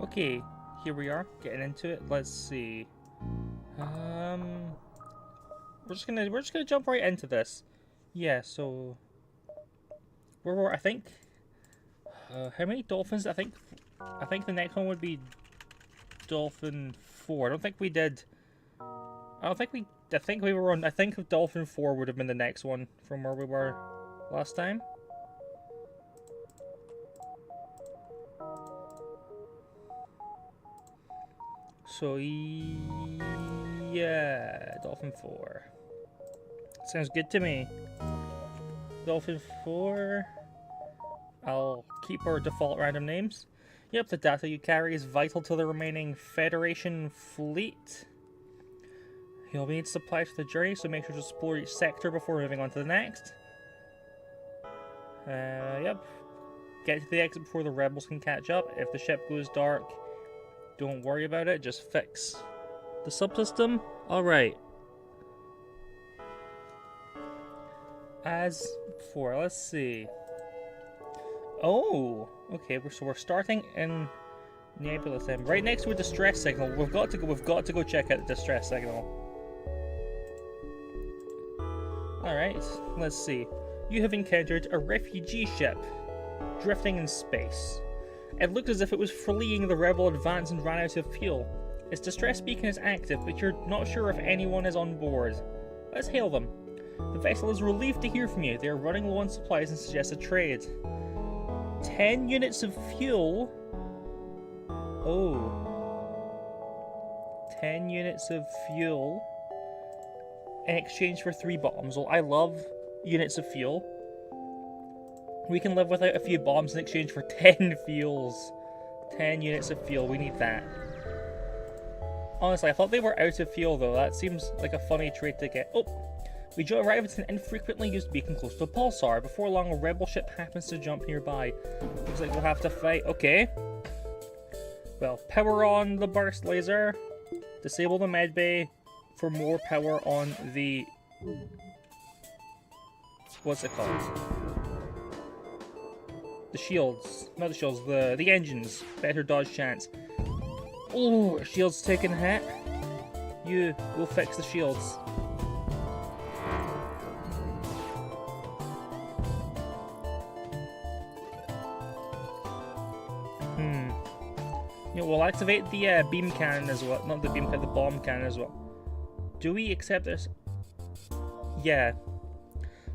Okay, here we are, getting into it. Let's see. We're just gonna jump right into this. Yeah, so I think how many dolphins? I think the next one would be Dolphin 4. I don't think we did. I think we were on. I think Dolphin 4 would have been the next one from where we were last time. So yeah, Dolphin 4. Sounds good to me. Dolphin 4. I'll keep our default random names. Yep, the data you carry is vital to the remaining Federation fleet. You'll need supplies for the journey, so make sure to explore each sector before moving on to the next. Yep. Get to the exit before the rebels can catch up. If the ship goes dark, don't worry about it, just fix the subsystem. Alright. As before, let's see. Oh, okay. So we're starting in Nebula then, right next to a distress signal. We've got to go check out the distress signal. All right. Let's see. You have encountered a refugee ship drifting in space. It looked as if it was fleeing the rebel advance and ran out of fuel. Its distress beacon is active, but you're not sure if anyone is on board. Let's hail them. The vessel is relieved to hear from you. They are running low on supplies and suggest a trade. 10 units of fuel. Oh. 10 units of fuel in exchange for 3 bombs. Well, I love units of fuel. We can live without a few bombs in exchange for 10 fuels. 10 units of fuel. We need that. Honestly, I thought they were out of fuel though. That seems like a funny trade to get. Oh. We arrive at an infrequently used beacon close to a pulsar. Before long, a rebel ship happens to jump nearby. Looks like we'll have to fight. Okay. Well, power on the burst laser. Disable the medbay for more power on the... What's it called? The shields. Not the shields, the engines. Better dodge chance. Oh, shields taking a hit. You go fix the shields. We'll activate the beam cannon as well. Not the beam cannon, the bomb cannon as well. Do we accept this? Yeah.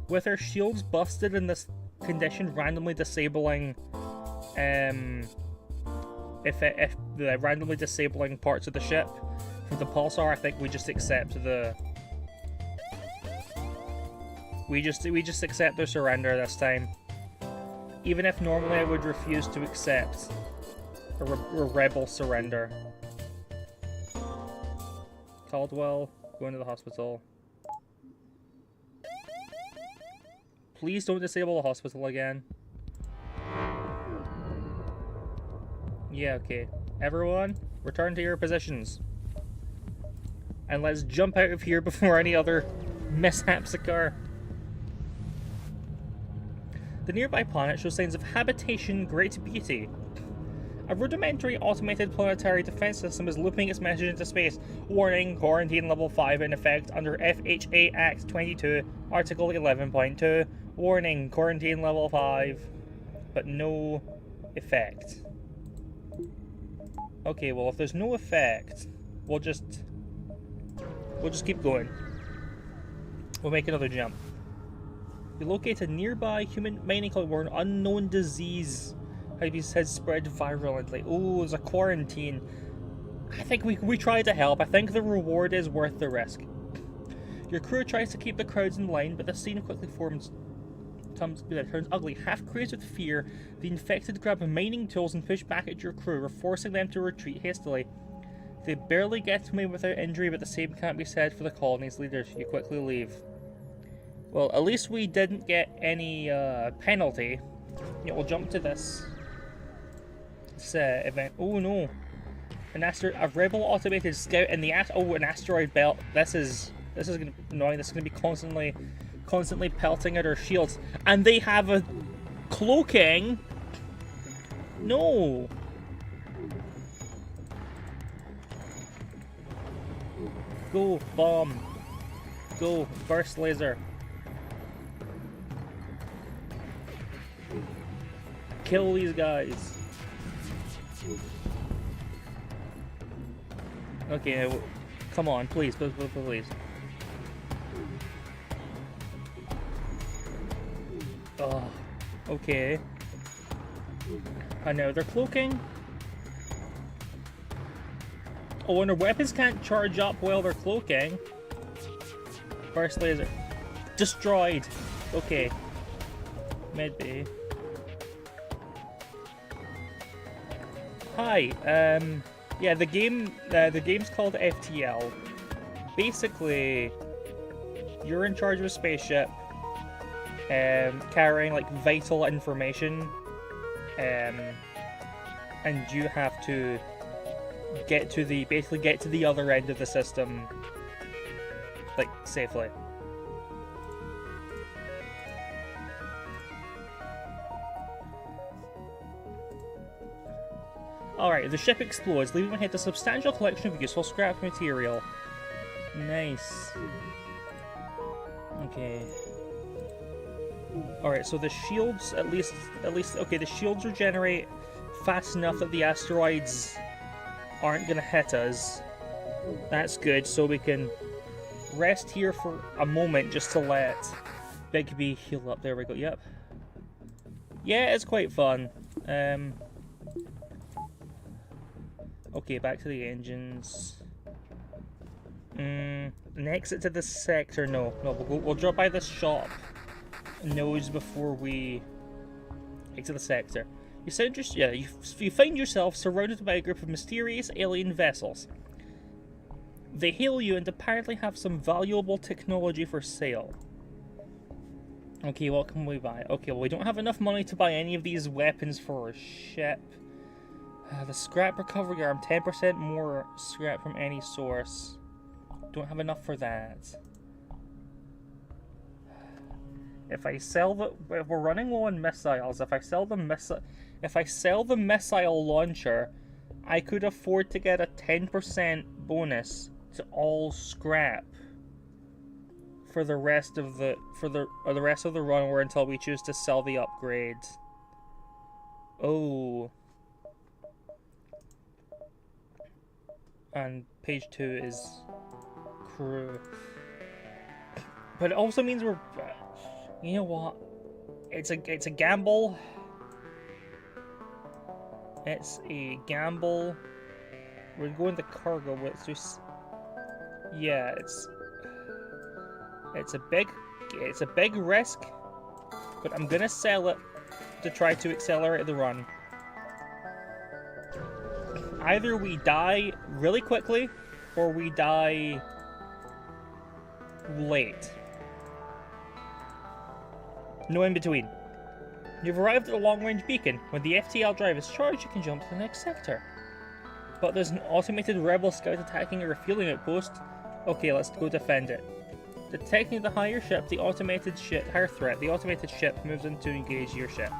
With our shields busted in this condition, randomly disabling randomly disabling parts of the ship from the pulsar, I think we just accept the we just accept their surrender this time. Even if normally I would refuse to accept a rebel surrender. Caldwell, going to the hospital. Please don't disable the hospital again. Yeah, okay. Everyone, return to your positions. And let's jump out of here before any other mishaps occur. The nearby planet shows signs of habitation great beauty. A rudimentary automated planetary defense system is looping its message into space. Warning, quarantine level 5 in effect under FHA Act 22, Article 11.2. Warning, quarantine level 5, but no effect. Okay, well if there's no effect, we'll just keep going. We'll make another jump. You locate a nearby human mining club where an unknown disease has spread virulently. Oh, there's a quarantine. I think we try to help. I think the reward is worth the risk. Your crew tries to keep the crowds in line, but the scene quickly turns ugly. Half crazed with fear, the infected grab mining tools and push back at your crew, forcing them to retreat hastily. They barely get away without injury, but the same can't be said for the colony's leaders. You quickly leave. Well, at least we didn't get any penalty. Yeah, we'll jump to this event. Oh no, a rebel automated scout in the an asteroid belt. This is gonna be annoying. This is gonna be constantly pelting at our shields, and they have a cloaking. No, Go, bomb. Go, burst laser. Kill these guys. Okay, come on, please, please, please, please. Oh, okay. I know they're cloaking. Oh, and their weapons can't charge up while they're cloaking. Burst laser. Destroyed. Okay. Mid bay. Hi. Yeah, the game's called FTL. Basically, you're in charge of a spaceship, carrying like vital information, and you have to basically get to the other end of the system, like, safely. Alright, the ship explodes, leaving behind a substantial collection of useful scrap material. Nice. Okay. Alright, so the shields, at least, okay, the shields regenerate fast enough that the asteroids aren't gonna hit us. That's good, so we can rest here for a moment just to let Big B heal up. There we go, yep. Yeah, it's quite fun. Okay, back to the engines. An exit to this sector, no, we'll drop by this shop nose before we exit the sector. You find yourself surrounded by a group of mysterious alien vessels. They hail you and apparently have some valuable technology for sale. Okay, what can we buy? Okay, well, we don't have enough money to buy any of these weapons for our ship. The scrap recovery arm, 10% more scrap from any source. Don't have enough for that. If we're running low on missiles, if I sell the missile launcher, I could afford to get a 10% bonus to all scrap for the rest of the run, or until we choose to sell the upgrade. Oh. And page 2 is crew. But it also means we're... You know what? It's a gamble. It's a gamble. We're going to cargo, but it's just... Yeah, it's a big risk, but I'm gonna sell it to try to accelerate the run. Either we die really quickly, or we die late. No in between. You've arrived at a long-range beacon. When the FTL drive is charged, you can jump to the next sector. But there's an automated rebel scout attacking a refueling outpost. Okay, let's go defend it. Detecting the higher threat, the automated ship moves in to engage your ship.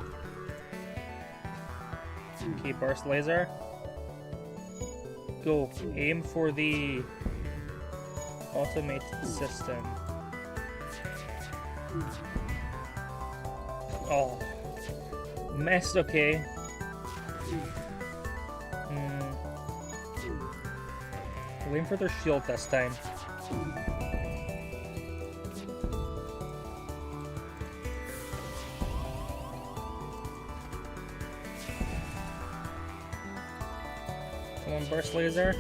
Okay, burst laser. Go. Aim for the automated system. Oh. Missed, okay. We'll aim for their shield this time. Come on, burst laser.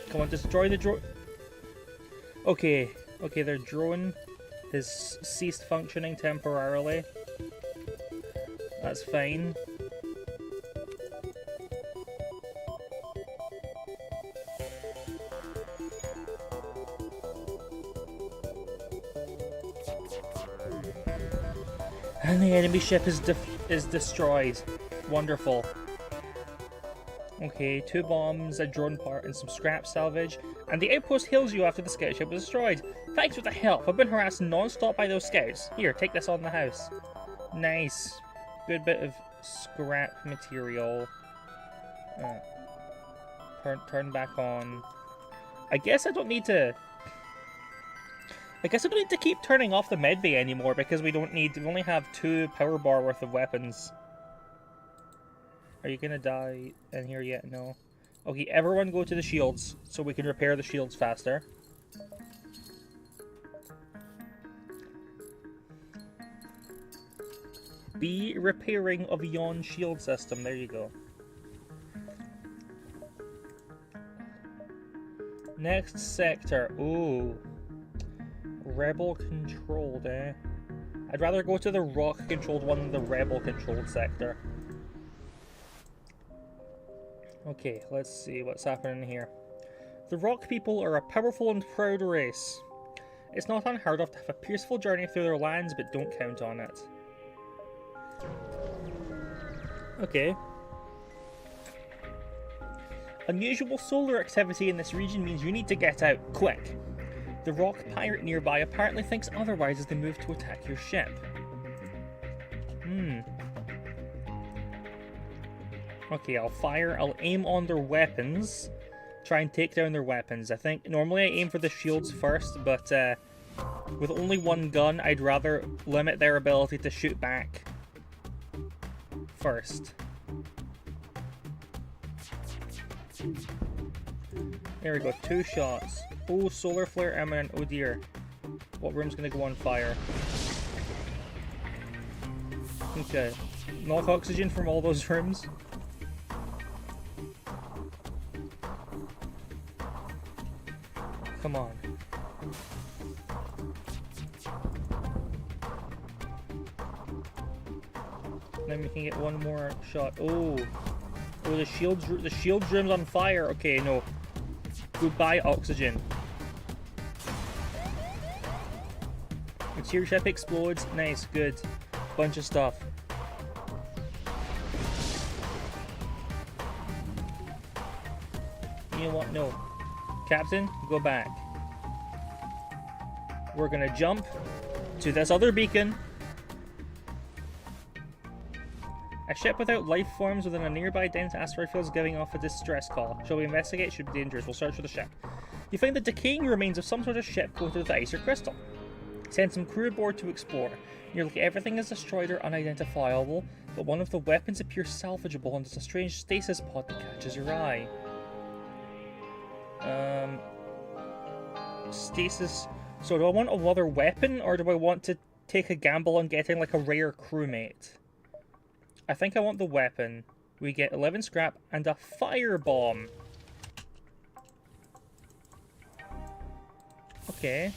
Come on, destroy the drone. Okay, their drone has ceased functioning temporarily. That's fine. And the enemy ship is destroyed. Wonderful. Okay, 2 bombs, a drone part, and some scrap salvage. And the outpost heals you after the scout ship was destroyed. Thanks for the help. I've been harassed non-stop by those scouts. Here, take this on the house. Nice. Good bit of scrap material. Turn back on. I guess I don't need to keep turning off the medbay anymore because we only have 2 power bar worth of weapons. Are you gonna die in here yet? No. Okay, everyone go to the shields so we can repair the shields faster. Be repairing of yon shield system. There you go. Next sector. Ooh. Rebel controlled, eh? I'd rather go to the rock controlled one than the rebel controlled sector. Okay, let's see what's happening here. The rock people are a powerful and proud race. It's not unheard of to have a peaceful journey through their lands, but don't count on it. Okay. Unusual solar activity in this region means you need to get out, quick. The rock pirate nearby apparently thinks otherwise as they move to attack your ship. Okay, I'll aim on their weapons. Try and take down their weapons. I think normally I aim for the shields first, but with only 1 gun, I'd rather limit their ability to shoot back first. There we go, 2 shots. Oh, solar flare imminent. Oh dear. What room's gonna go on fire? Okay. Knock oxygen from all those rooms. Come on. Then we can get 1 more shot. Oh. Oh, the shield room's on fire. Okay, no. Goodbye, oxygen. Material ship explodes. Nice, good. Bunch of stuff. You know what? No. Captain, go back. We're gonna jump to this other beacon. A ship without life forms within a nearby dense asteroid field is giving off a distress call. Shall we investigate? Should be dangerous. We'll search for the ship. You find the decaying remains of some sort of ship coated with ice or crystal. Send some crew aboard to explore. Nearly everything is destroyed or unidentifiable, but one of the weapons appears salvageable and there's a strange stasis pod that catches your eye. Stasis. So do I want another weapon, or do I want to take a gamble on getting like a rare crewmate? I think I want the weapon. We get 11 scrap and a firebomb. Okay.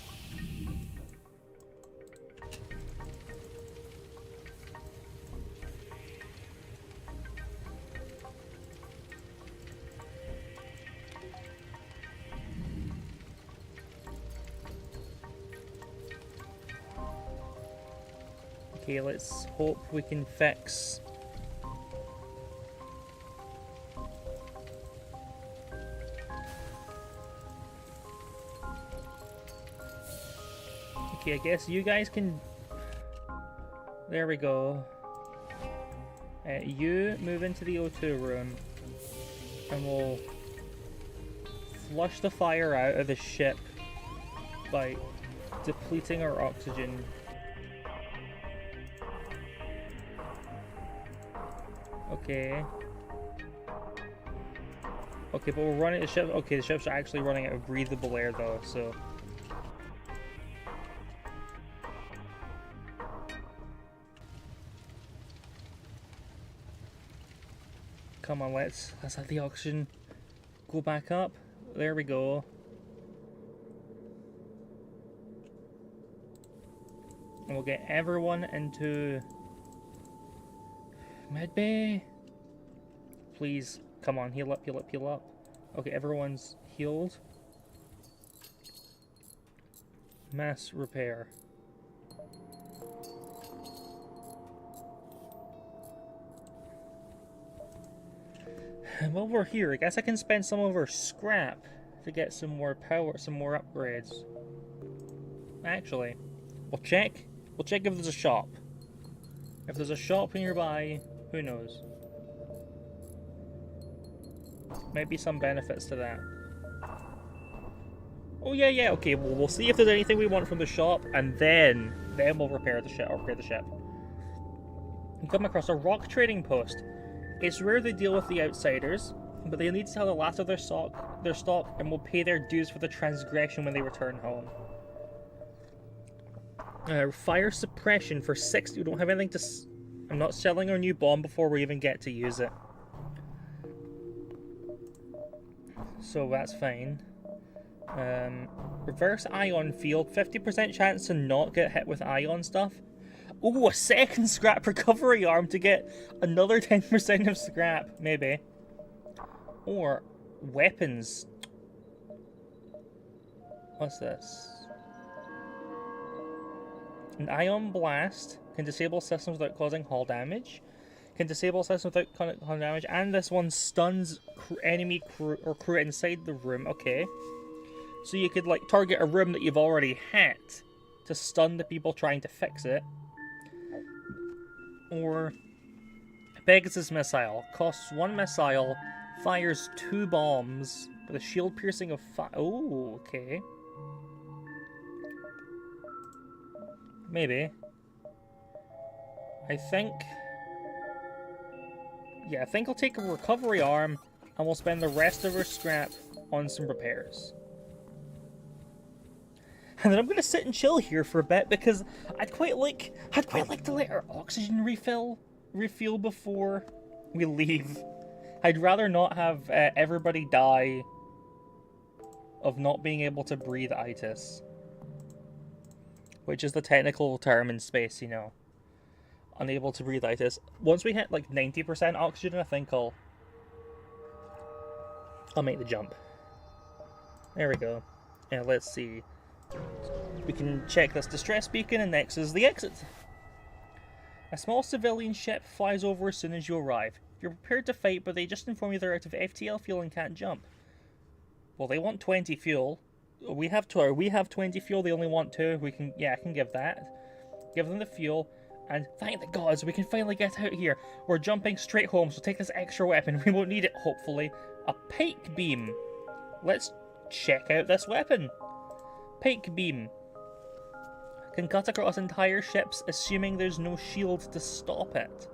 Okay, let's hope we can fix... Okay, I guess you guys can... There we go. You move into the O2 room. And we'll flush the fire out of the ship by depleting our oxygen. Okay. Okay, but we're running the ship. Okay, the ship's actually running out of breathable air though, so. Come on, let's let the oxygen go back up. There we go. And we'll get everyone into medbay. Please, come on, heal up, heal up, heal up. Okay, everyone's healed. Mass repair. And while we're here, I guess I can spend some of our scrap to get some more power, some more upgrades. Actually, we'll check if there's a shop. If there's a shop nearby, who knows? Maybe some benefits to that. Oh yeah, okay, well, we'll see if there's anything we want from the shop, and then we'll repair the ship, We come across a rock trading post. It's rare they deal with the outsiders, but they need to sell the last of their stock, and will pay their dues for the transgression when they return home. Fire suppression for 60. We don't have anything to... I'm not selling our new bomb before we even get to use it. So that's fine. Reverse ion field. 50% chance to not get hit with ion stuff. Ooh, a second scrap recovery arm to get another 10% of scrap, maybe. Or weapons. What's this? An ion blast can disable systems without causing hull damage. Can disable systems without causing hull damage. And this one stuns enemy crew inside the room. Okay. So you could, like, target a room that you've already hit to stun the people trying to fix it. Or Pegasus missile. Costs 1 missile. Fires 2 bombs. With a shield piercing of 5. Oh, okay. Maybe. I think I'll take a recovery arm and we'll spend the rest of our scrap on some repairs. And then I'm gonna sit and chill here for a bit because I'd quite like to let our oxygen refuel before we leave. I'd rather not have everybody die of not being able to breathe itis. Which is the technical term in space, you know. Unable to breathe itis. Once we hit like 90% oxygen, I think I'll make the jump. There we go. And let's see. We can check this distress beacon, and next is the exit. A small civilian ship flies over as soon as you arrive. You're prepared to fight, but they just inform you they're out of FTL fuel and can't jump. Well, they want 20 fuel. We have 20 fuel, they only want 2. I can give that. Give them the fuel, and thank the gods, we can finally get out of here. We're jumping straight home, so take this extra weapon. We won't need it, hopefully. A pike beam. Let's check out this weapon. Pike beam. Can cut across entire ships, assuming there's no shield to stop it.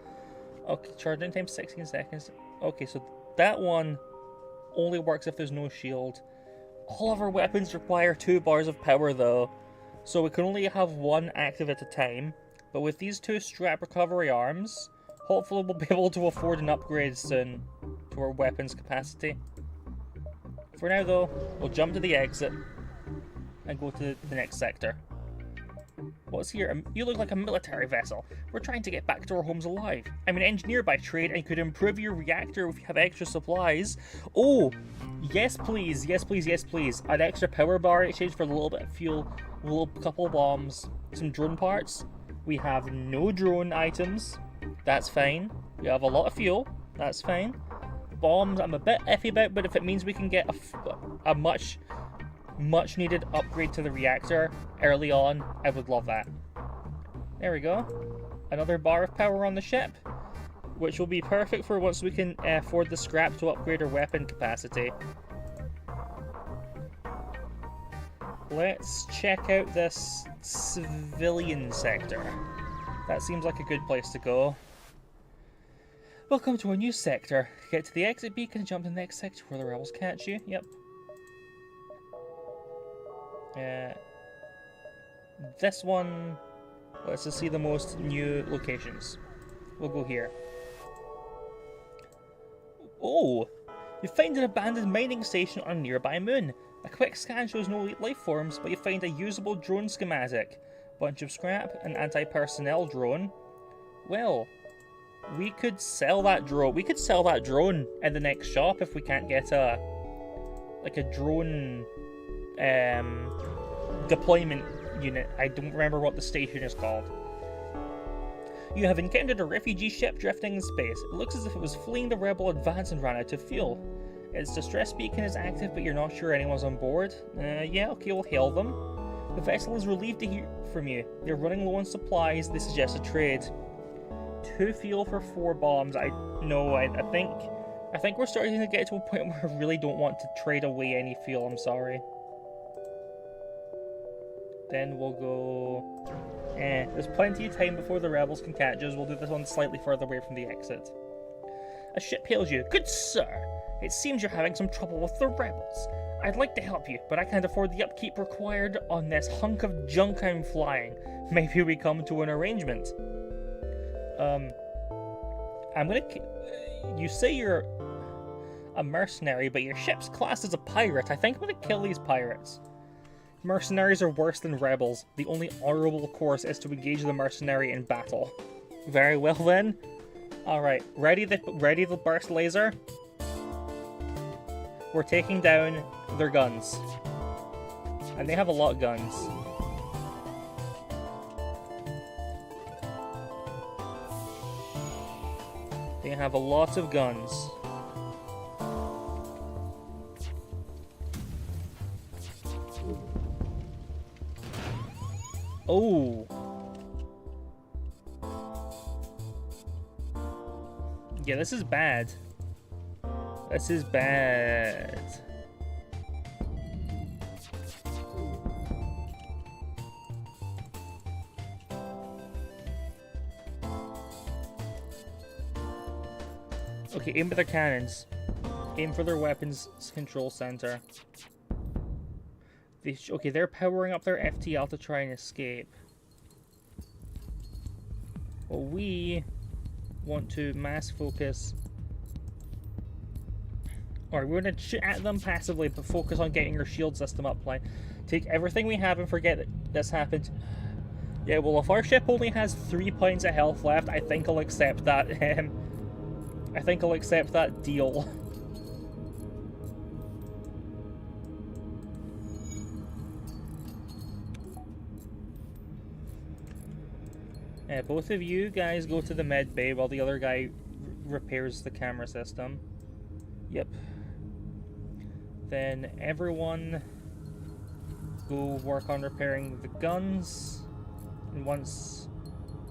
Okay, charging time 16 seconds. Okay, so that one only works if there's no shield. All of our weapons require 2 bars of power though, so we can only have 1 active at a time. But with these 2 scrap recovery arms, hopefully we'll be able to afford an upgrade soon to our weapons capacity. For now though, we'll jump to the exit and go to the next sector. What's here? You look like a military vessel. We're trying to get back to our homes alive. I'm an engineer by trade and could improve your reactor if you have extra supplies. Oh, yes please, yes please, yes please. An extra power bar in exchange for a little bit of fuel, a little couple of bombs, some drone parts. We have no drone items. That's fine. We have a lot of fuel. That's fine. Bombs I'm a bit iffy about, but if it means we can get a much needed upgrade to the reactor early on, I would love that. There we go. Another bar of power on the ship, which will be perfect for once we can afford the scrap to upgrade our weapon capacity. Let's check out this civilian sector. That seems like a good place to go. Welcome to a new sector. Get to the exit beacon and jump to the next sector where the rebels catch you. Yep. This one, let's just see the most new locations. We'll go here. Oh, you find an abandoned mining station on a nearby moon. A quick scan shows no life forms, but you find a usable drone schematic. Bunch of scrap, an anti-personnel drone. Well, we could sell that drone. We could sell that drone in the next shop if we can't get a drone deployment unit. I don't remember what the station is called. You have encountered a refugee ship drifting in space. It looks as if it was fleeing the rebel advance and ran out of fuel. Its distress beacon is active, but you're not sure anyone's on board. Yeah, okay, we'll hail them. The vessel is relieved to hear from you. They're running low on supplies. They suggest a trade. 2 fuel for 4 bombs. I think we're starting to get to a point where I really don't want to trade away any fuel. I'm sorry. Then we'll go... there's plenty of time before the rebels can catch us. We'll do this one slightly further away from the exit. A ship hails you. Good sir, it seems you're having some trouble with the rebels. I'd like to help you, but I can't afford the upkeep required on this hunk of junk I'm flying. Maybe we come to an arrangement. You say you're a mercenary, but your ship's classed as a pirate. I think I'm gonna kill these pirates. Mercenaries are worse than rebels. The only honorable course is to engage the mercenary in battle. Very well then. Alright, ready the burst laser? We're taking down their guns. And they have a lot of guns. They have a lot of guns. Oh. Yeah, this is bad. This is bad. Okay, aim at their cannons. Aim for their weapons control center. Okay, they're powering up their FTL to try and escape. Well, we want to mass focus. Alright, we're going to shoot at them passively, but focus on getting our shield system upline. Take everything we have and forget that this happened. Yeah, well, if our ship only has 3 points of health left, I think I'll accept that. I think I'll accept that deal. Both of you guys go to the med bay while the other guy repairs the camera system. Yep. Then everyone go work on repairing the guns. And once...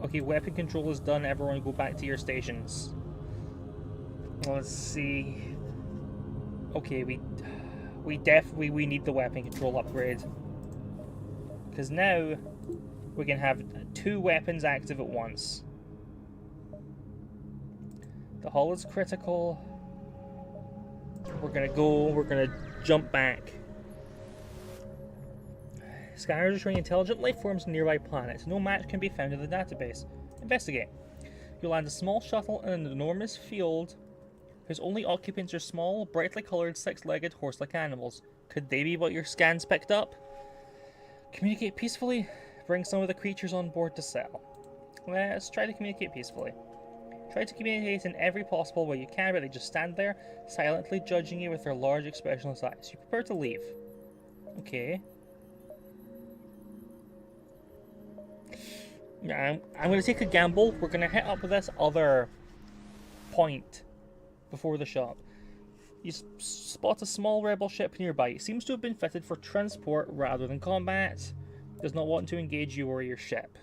Okay, weapon control is done, everyone go back to your stations. Let's see... Okay, we definitely need the weapon control upgrade. Because now we can have 2 weapons active at once. The hull is critical. We're gonna jump back. Scanners are showing intelligent life forms in nearby planets. No match can be found in the database. Investigate. You'll land a small shuttle in an enormous field whose only occupants are small, brightly coloured, 6-legged, horse-like animals. Could they be what your scans picked up? Communicate peacefully. Bring some of the creatures on board to sell. Let's try to communicate peacefully. Try to communicate in every possible way you can, but they just stand there, silently judging you with their large expressionless eyes. You prepare to leave. Okay. I'm going to take a gamble. We're going to hit up this other point before the shop. You spot a small rebel ship nearby. It seems to have been fitted for transport rather than combat. Does not want to engage you or your ship.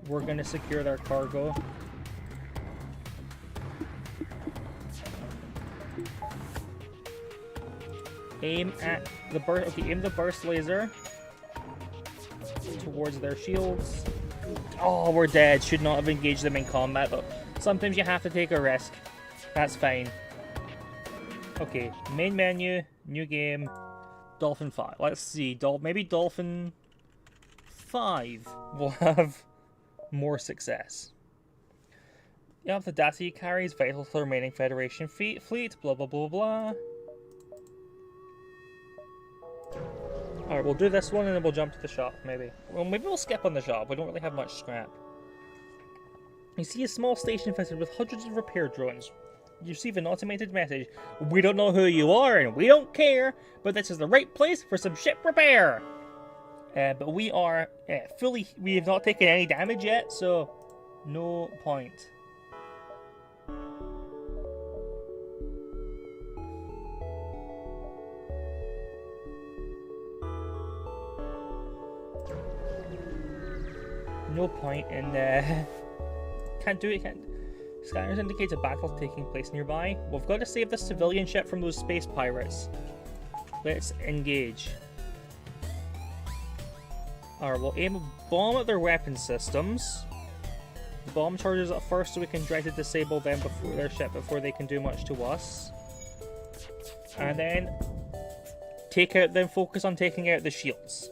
We're going to secure their cargo. Aim at the burst. Okay, aim the burst laser towards their shields. Oh, we're dead. Should not have engaged them in combat, but sometimes you have to take a risk. That's fine. Okay, main menu, new game, Dolphin 5. Let's see, maybe Dolphin 5 will have more success. You have the data you carry is vital to the remaining Federation fleet, blah blah blah blah. Alright, we'll do this one and then we'll jump to the shop, maybe. Well, maybe we'll skip on the shop, we don't really have much scrap. You see a small station fitted with hundreds of repair drones. You receive an automated message. We don't know who you are and we don't care, but this is the right place for some ship repair. But we are we have not taken any damage yet, so no point. No point in can't do it. Scanners indicate a battle taking place nearby. We've got to save the civilian ship from those space pirates. Let's engage. Alright, we'll aim a bomb at their weapon systems. The bomb charges at first, so we can try to disable them before their ship before they can do much to us. And then focus on taking out the shields.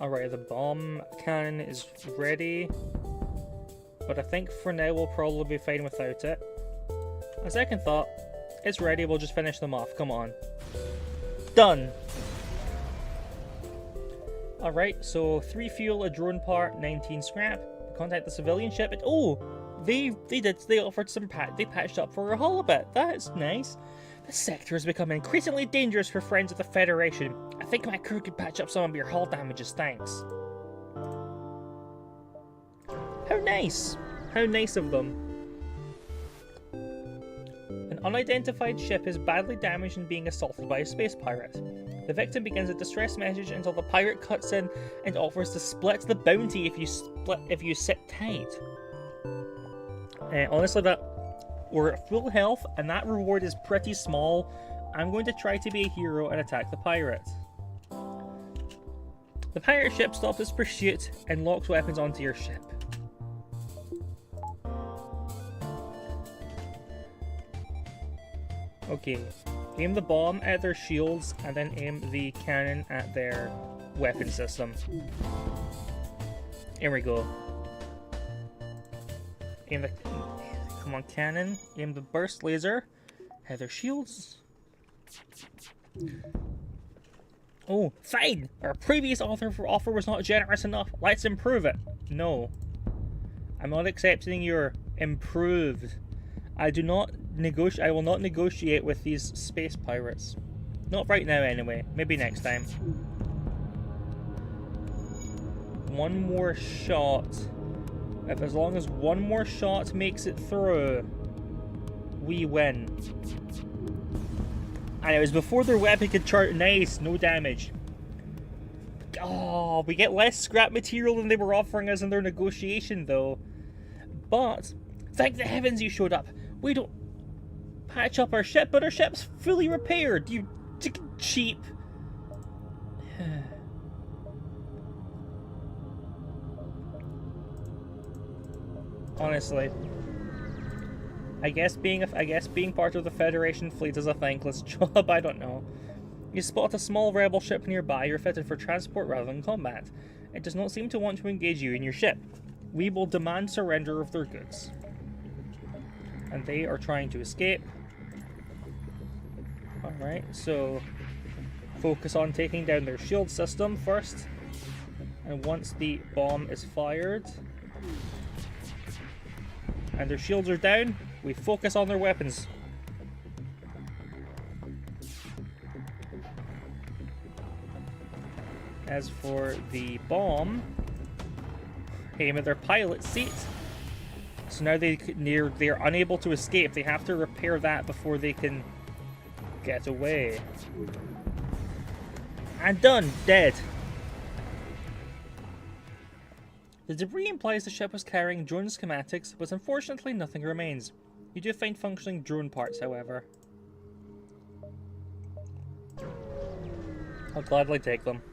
Alright, the bomb cannon is ready, but I think for now we'll probably be fine without it. A second thought, it's ready, we'll just finish them off, come on. Done! Alright, so 3 fuel, a drone part, 19 scrap. Contact the civilian ship, and oh! They offered some they patched up for our hull a bit, that's nice. This sector has become increasingly dangerous for friends of the Federation. I think my crew could patch up some of your hull damages, thanks. How nice! How nice of them. An unidentified ship is badly damaged and being assaulted by a space pirate. The victim begins a distress message until the pirate cuts in and offers to split the bounty if you sit tight. Honestly, we're at full health, and that reward is pretty small. I'm going to try to be a hero and attack the pirate. The pirate ship stops its pursuit and locks weapons onto your ship. Okay, aim the bomb at their shields and then aim the cannon at their weapon system. Here we go. Aim the... Come on, cannon. Aim the burst laser at their shields. Oh, fine! Our previous offer was not generous enough. Let's improve it. No. I'm not accepting your improved. I will not negotiate with these space pirates. Not right now, anyway. Maybe next time. One more shot. As long as one more shot makes it through, we win. And it was before their weapon could charge. Nice, no damage. Oh, we get less scrap material than they were offering us in their negotiation, though. But thank the heavens you showed up. We don't patch up our ship, but our ship's fully repaired. You cheap. Honestly, I guess being part of the Federation fleet is a thankless job. I don't know. You spot a small rebel ship nearby. You're fitted for transport rather than combat. It does not seem to want to engage you in your ship. We will demand surrender of their goods. And they are trying to escape. Alright, so focus on taking down their shield system first. And once the bomb is fired and their shields are down, we focus on their weapons. As for the bomb, aim at their pilot seat. So now they're unable to escape. They have to repair that before they can get away. And done. Dead. The debris implies the ship was carrying drone schematics, but unfortunately nothing remains. You do find functioning drone parts, however. I'll gladly take them.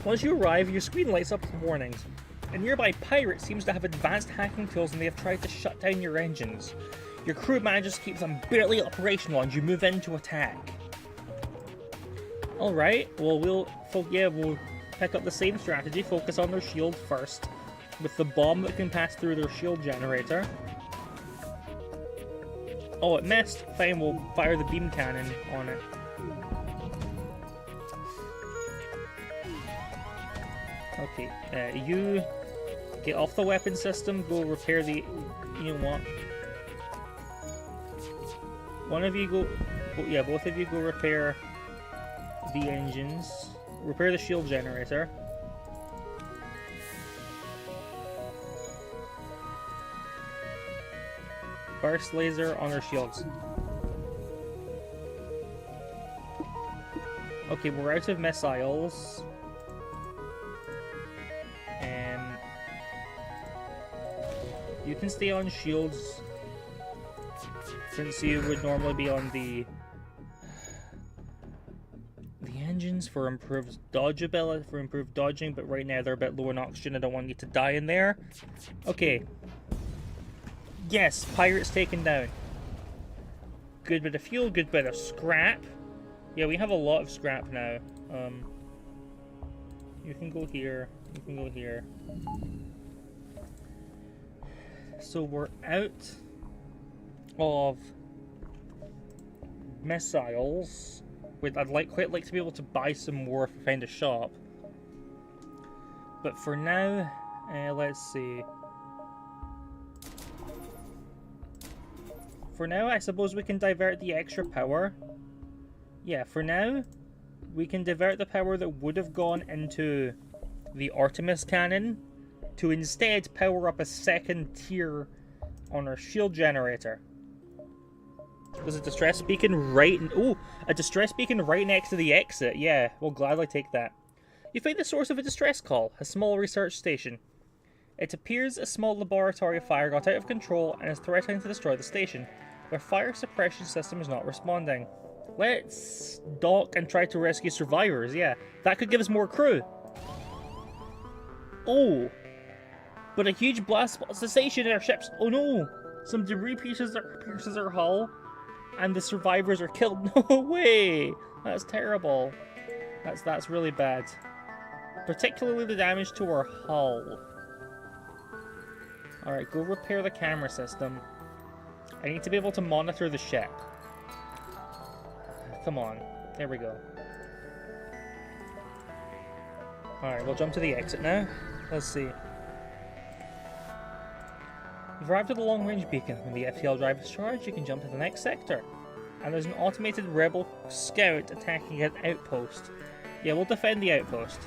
Once you arrive, your screen lights up with warnings. A nearby pirate seems to have advanced hacking tools and they have tried to shut down your engines. Your crew manages to keep them barely operational and you move in to attack. Alright, well we'll pick up the same strategy, focus on their shield first, with the bomb that can pass through their shield generator. Oh, it missed. Fine, we'll fire the beam cannon on it. Okay, you get off the weapon system, go repair the... You know what? One of you go Yeah, both of you go repair the engines. Repair the shield generator. Burst laser on our shields. Okay, we're out of missiles. You can stay on shields since you would normally be on the engines for improved dodgeability, for improved dodging, but right now they're a bit low in oxygen. I don't want you to die in there. Okay. Yes, pirates taken down. Good bit of fuel, good bit of scrap. Yeah, we have a lot of scrap now. You can go here. You can go here. So we're out of missiles. Wait, I'd quite like to be able to buy some more if I find a shop. But for now, let's see. For now, I suppose we can divert the extra power. Yeah, for now, we can divert the power that would have gone into the Artemis cannon to instead power up a second tier on our shield generator. There's a distress beacon right... Oh, a distress beacon right next to the exit. Yeah, we'll gladly take that. You find the source of a distress call, a small research station. It appears a small laboratory fire got out of control and is threatening to destroy the station. Their fire suppression system is not responding. Let's dock and try to rescue survivors, yeah. That could give us more crew. Oh! But a huge blast spots the station and our ships. Oh no! Some debris pierces our hull, and the survivors are killed. No way! That's terrible. That's really bad. Particularly the damage to our hull. Alright, go repair the camera system. I need to be able to monitor the ship. Come on. There we go. Alright, we'll jump to the exit now. Let's see. You've arrived at the long-range beacon. When the FTL drive is charged, you can jump to the next sector. And there's an automated rebel scout attacking an outpost. Yeah, we'll defend the outpost.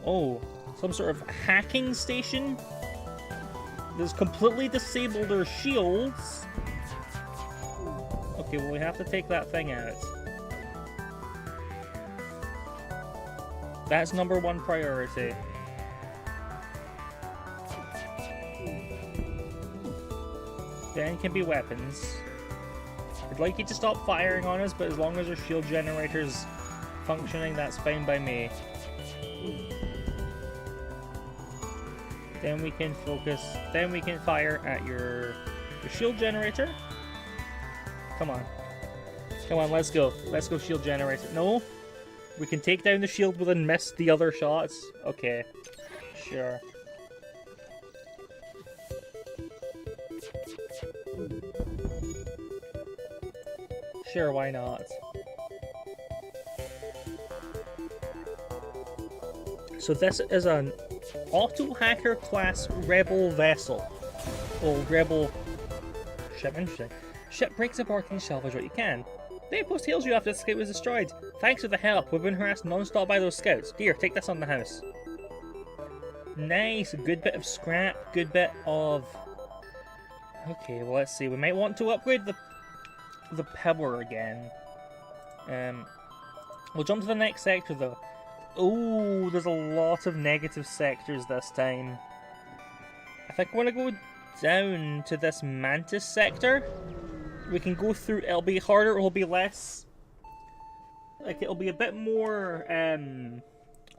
Oh, some sort of hacking station that's completely disabled their shields. Okay, well we have to take that thing out. That's #1 priority. Then can be weapons. I'd like you to stop firing on us, but as long as our shield generator's functioning, that's fine by me. Then we can focus. Then we can fire at your shield generator. Come on. Come on, let's go. Let's go shield generator. No? We can take down the shield but then miss the other shots? Okay. Sure. Sure, why not? So this is an auto-hacker class rebel vessel. Or rebel ship, interesting. Ship breaks apart and salvage what you can. The outpost heals you after the scout was destroyed. Thanks for the help. We've been harassed non-stop by those scouts. Here, take this on the house. Nice. Good bit of scrap. Good bit of... Okay, well let's see. We might want to upgrade the power again. We'll jump to the next sector though. Oh, there's a lot of negative sectors this time. I think I want to go down to this Mantis sector. We can go through, it'll be harder, it'll be less... Like, it'll be a bit more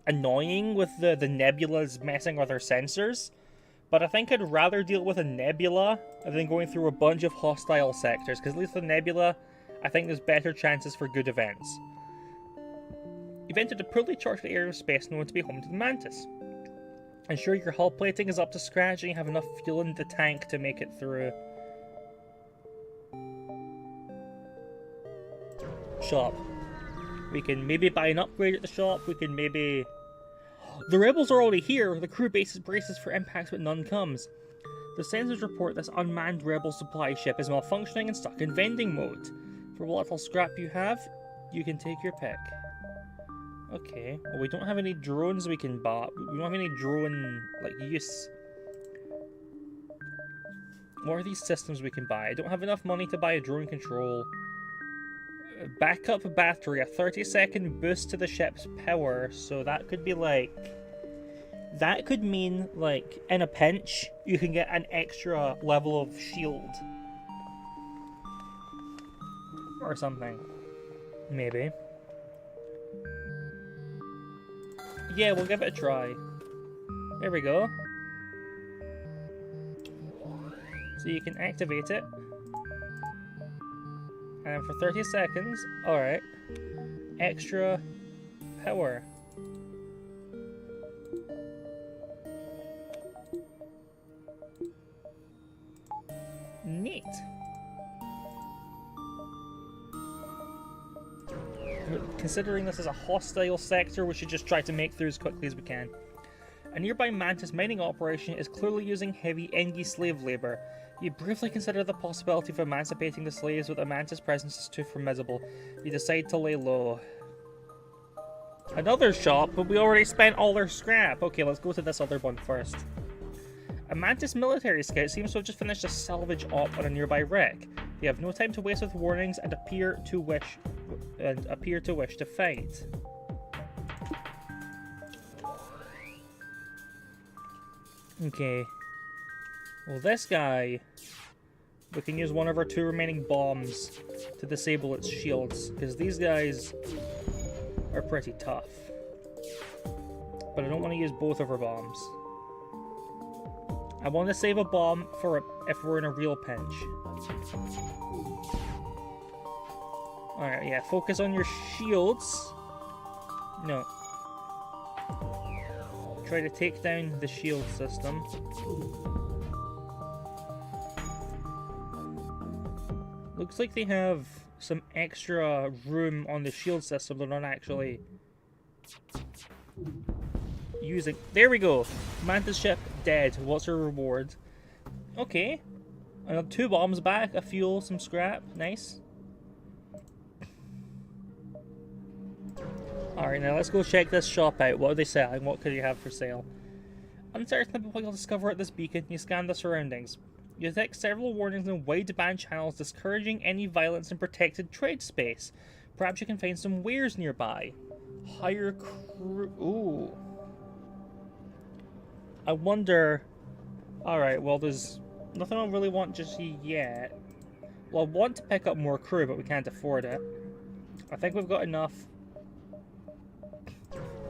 annoying with the nebulas messing with our sensors. But I think I'd rather deal with a nebula than going through a bunch of hostile sectors, because at least the nebula, I think there's better chances for good events. You've entered a poorly charted area of space known to be home to the Mantis. Ensure your hull plating is up to scratch and you have enough fuel in the tank to make it through. Shop. We can maybe buy an upgrade at the shop, we can maybe... The rebels are already here, the crew base braces for impacts but none comes. The sensors report this unmanned rebel supply ship is malfunctioning and stuck in vending mode. For what little scrap you have, you can take your pick. Okay, well we don't have any drones we can buy. We don't have any drone, like, use. What are these systems we can buy? I don't have enough money to buy a drone control. Backup battery, a 30-second boost to the ship's power, so that could be like... That could mean, like, in a pinch, you can get an extra level of shield. Or something. Maybe. Yeah, we'll give it a try. There we go. So you can activate it. And for 30 seconds, alright. Extra power. Neat. Considering this is a hostile sector, we should just try to make through as quickly as we can. A nearby Mantis mining operation is clearly using heavy Engi slave labour. You briefly consider the possibility of emancipating the slaves, but the Mantis presence is too formidable. You decide to lay low. Another shop, but we already spent all our scrap. Okay, let's go to this other one first. A Mantis military scout seems to have just finished a salvage op on a nearby wreck. They have no time to waste with warnings and appear to wish to fight. Okay. Well, this guy, we can use one of our 2 remaining bombs to disable its shields, because these guys are pretty tough. But I don't want to use both of our bombs. I want to save a bomb for if we're in a real pinch. Alright, yeah, focus on your shields. No. Try to take down the shield system. Looks like they have some extra room on the shield system they're not actually using. There we go! Mantis ship dead. What's her reward? Okay. I have 2 bombs back, a fuel, some scrap. Nice. Alright, now let's go check this shop out. What are they selling? What could you have for sale? Uncertain about what you'll discover at this beacon, you scan the surroundings. You detect several warnings in wideband channels discouraging any violence in protected trade space. Perhaps you can find some wares nearby. Hire crew... Ooh. I wonder... Alright, well there's nothing I really want just yet. Well, I want to pick up more crew, but we can't afford it. I think we've got enough.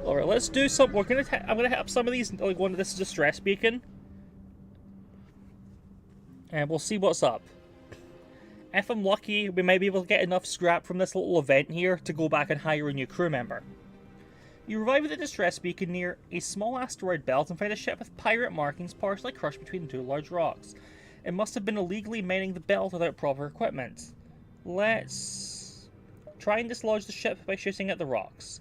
Alright, let's do some... I'm gonna hit up some of these, like one of this distress beacon. And we'll see what's up. If I'm lucky, we might be able to get enough scrap from this little event here to go back and hire a new crew member. You arrive at the distress beacon near a small asteroid belt and find a ship with pirate markings partially crushed between 2 large rocks. It must have been illegally mining the belt without proper equipment. Let's try and dislodge the ship by shooting at the rocks.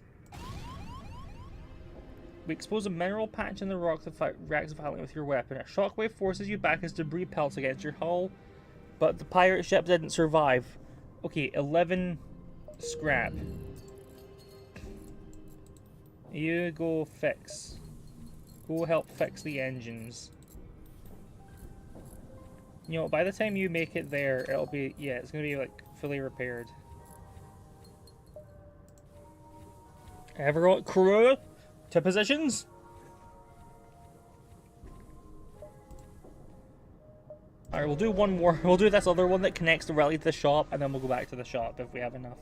We expose a mineral patch in the rock that reacts violently with your weapon. A shockwave forces you back as debris pelts against your hull, but the pirate ship didn't survive. Okay, 11 scrap. You go fix. Go help fix the engines. You know, by the time you make it there, it'll be, yeah, it's gonna be like fully repaired. Everyone, crew to positions. Alright, we'll do one more. We'll do this other one that connects directly to the shop, and then we'll go back to the shop if we have enough.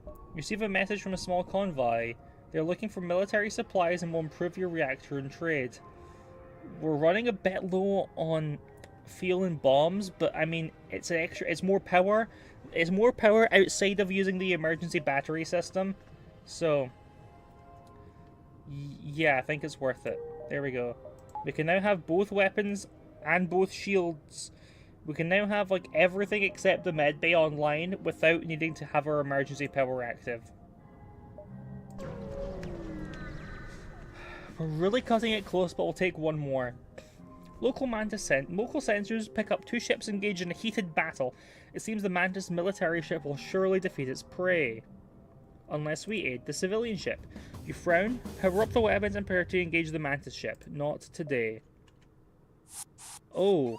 You receive a message from a small convoy. They're looking for military supplies and will improve your reactor and trade. We're running a bit low on fuel and bombs, but I mean, it's an extra. It's more power. It's more power outside of using the emergency battery system. So, yeah, I think it's worth it. There we go. We can now have both weapons and both shields. We can now have like everything except the med bay online without needing to have our emergency power active. We're really cutting it close, but we'll take one more. Local sensors pick up 2 ships engaged in a heated battle. It seems the Mantis military ship will surely defeat its prey. Unless we aid the civilian ship. You frown, power up the weapons and prepare to engage the Mantis ship. Not today. Oh.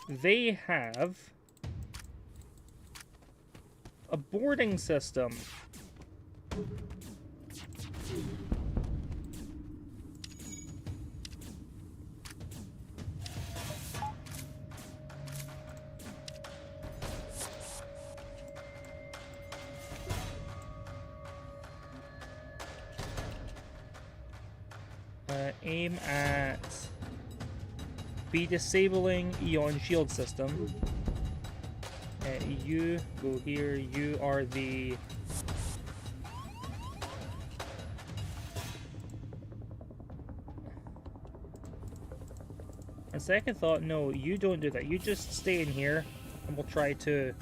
They have a boarding system. Aim at be disabling Eon shield system. You go here. You are the on second thought, no, you don't do that. You just stay in here and we'll try to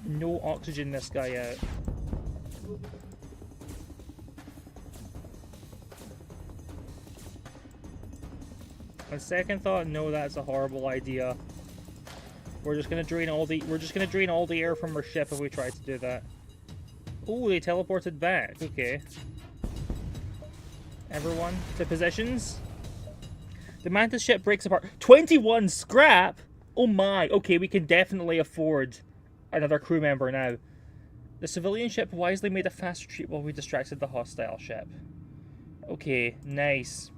no oxygen this guy out. On second thought, no, that's a horrible idea. We're just gonna drain all the air from our ship if we try to do that. Oh, they teleported back. Okay. Everyone to positions. The Mantis ship breaks apart. 21 scrap. Oh my. Okay, we can definitely afford another crew member now. The civilian ship wisely made a fast retreat while we distracted the hostile ship. Okay, nice.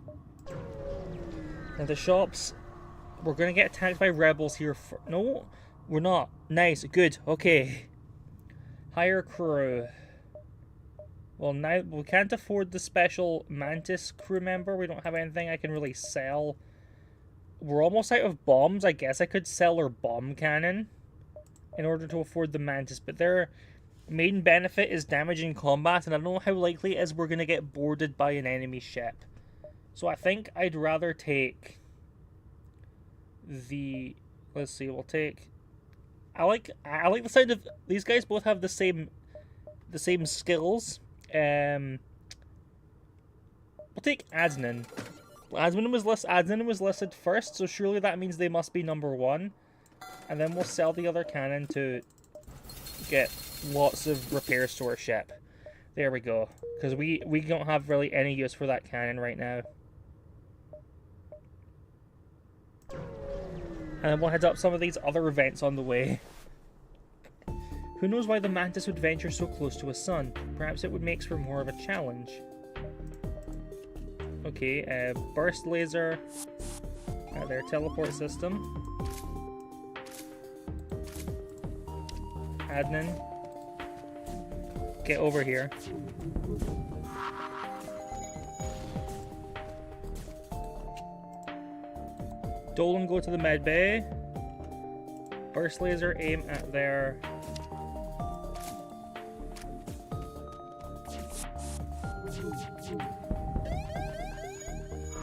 Now the shops, we're gonna get attacked by rebels here. No, we're not. Nice, good, okay. Hire crew. Well, now we can't afford the special Mantis crew member. We don't have anything I can really sell. We're almost out of bombs. I guess I could sell our bomb cannon in order to afford the Mantis, but their main benefit is damage in combat, and I don't know how likely it is we're gonna get boarded by an enemy ship. So I think I'd rather take the... Let's see, we'll take... I like the sound of... These guys both have the same skills. We'll take Adnan. Adnan was listed first, so surely that means they must be number 1. And then we'll sell the other cannon to get lots of repairs to our ship. There we go. Because we don't have really any use for that cannon right now. And then we'll head up some of these other events on the way. Who knows why the Mantis would venture so close to a sun? Perhaps it would make for more of a challenge. Okay, burst laser. Their teleport system. Adnan. Get over here. Dolan, go to the med bay. Burst laser, aim at their...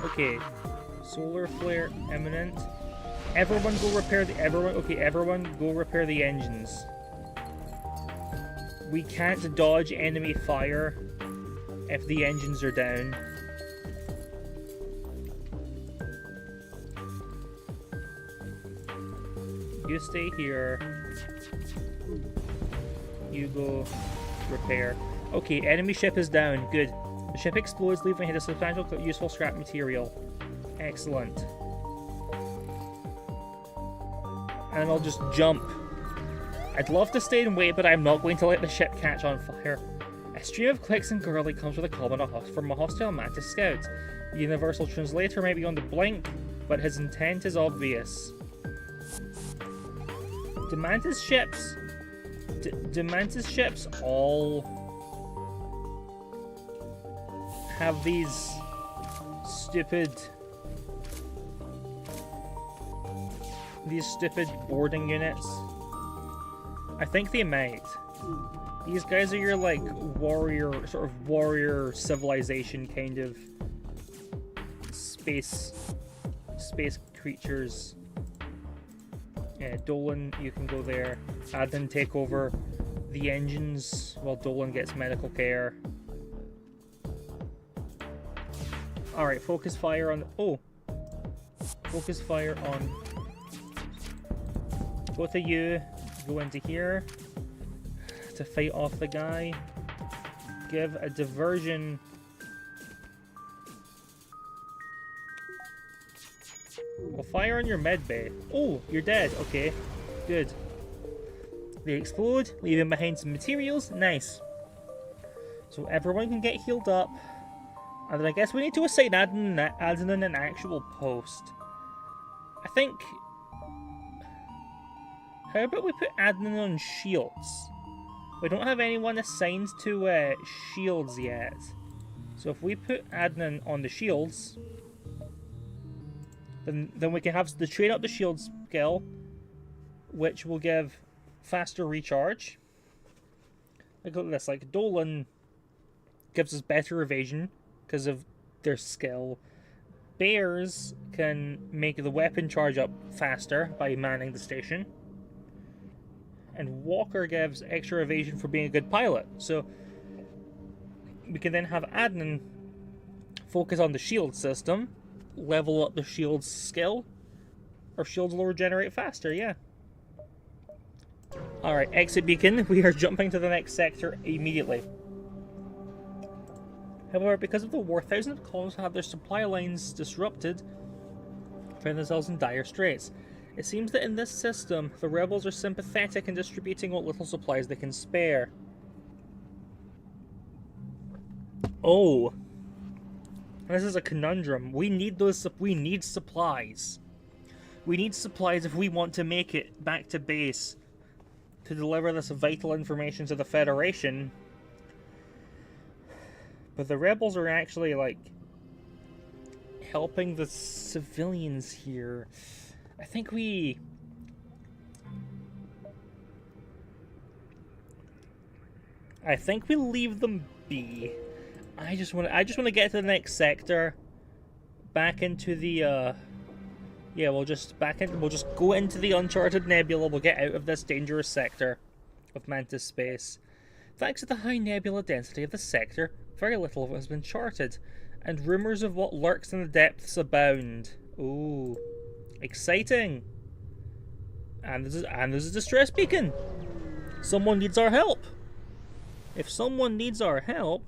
Okay. Solar flare imminent. Everyone go repair the... Everyone go repair the engines. We can't dodge enemy fire if the engines are down. You stay here. You go repair. Okay, enemy ship is down. Good. The ship explodes, leaving behind a substantial useful scrap material. Excellent. And I'll just jump. I'd love to stay and wait, but I'm not going to let the ship catch on fire. A stream of clicks and gurgling comes with a comment from a hostile Mantis scout. The universal translator might be on the blink, but his intent is obvious. Do Mantis ships all have these stupid boarding units? I think they might. These guys are your like warrior civilization kind of space creatures. Yeah, Dolan, you can go there. Adnan, take over the engines while Dolan gets medical care. Alright, focus fire on... Oh! Focus fire on... Go to you. Go into here. To fight off the guy. Give a diversion... We'll fire on your med bay. Oh, you're dead. Okay, good. They explode, leaving behind some materials. Nice. So everyone can get healed up. And then I guess we need to assign adding in an actual post. I think... How about we put admin on shields? We don't have anyone assigned to shields yet. So if we put admin on the shields... Then we can have the train up the shield skill, which will give faster recharge. Look at this, like Dolan gives us better evasion because of their skill. Bears can make the weapon charge up faster by manning the station. And Walker gives extra evasion for being a good pilot. So we can then have Adnan focus on the shield system, level up the shield's skill. Our shields will regenerate faster, yeah. Alright, exit beacon. We are jumping to the next sector immediately. However, because of the war, thousands of colonists have their supply lines disrupted, find themselves in dire straits. It seems that in this system, the rebels are sympathetic in distributing what little supplies they can spare. Oh. This is a conundrum. We need supplies. We need supplies if we want to make it back to base to deliver this vital information to the Federation. But the rebels are actually, like, helping the civilians here. I think we... leave them be. I just want to get to the next sector. Back into the yeah, we'll just go into the Uncharted Nebula. We'll get out of this dangerous sector of Mantis space. Thanks to the high nebula density of the sector, very little of it has been charted, and rumors of what lurks in the depths abound. Ooh, exciting! And there's a distress beacon. Someone needs our help. If someone needs our help,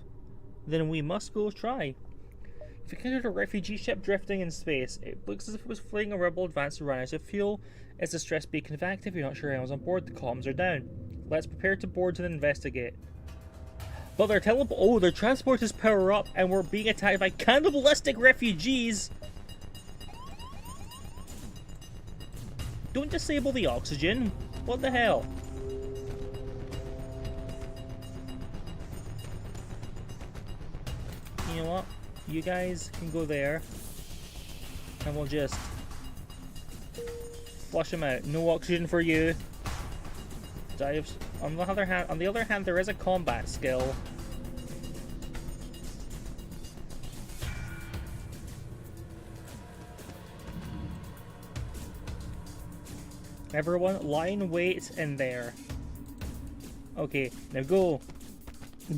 then we must go try. If you encountered a refugee ship drifting in space, it looks as if it was fleeing a rebel advance to run out of fuel. Is the stress beacon active? You're not sure anyone's on board. The comms are down. Let's prepare to board and investigate. But their their transport is power up, and we're being attacked by cannibalistic refugees. Don't disable the oxygen. What the hell? You know what? You guys can go there, and we'll just flush them out. No oxygen for you. Dives. On the other hand, there is a combat skill. Everyone, line wait in there. Okay, now go.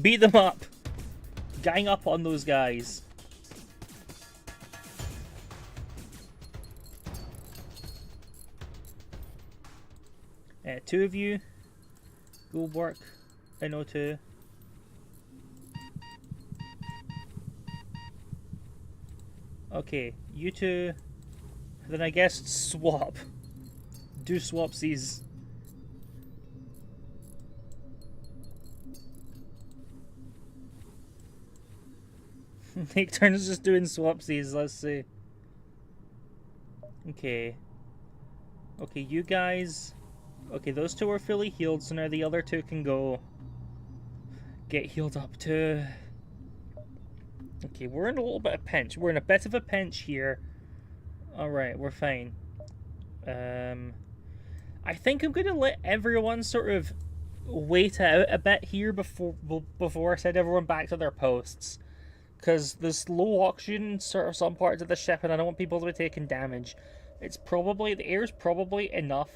Beat them up. Gang up on those guys. Two of you. Go work in O2. Okay, you two. Then I guess swap. Do swapsies. Take turns just doing swapsies, let's see. Okay. Okay, you guys. Okay, those two are fully healed, so now the other two can go get healed up too. Okay, we're in a little bit of pinch. We're in a bit of a pinch here. Alright, we're fine. I think I'm going to let everyone sort of wait out a bit here before I send everyone back to their posts. Because there's low oxygen in sort of some parts of the ship, and I don't want people to be taking damage. It's probably, the air's probably enough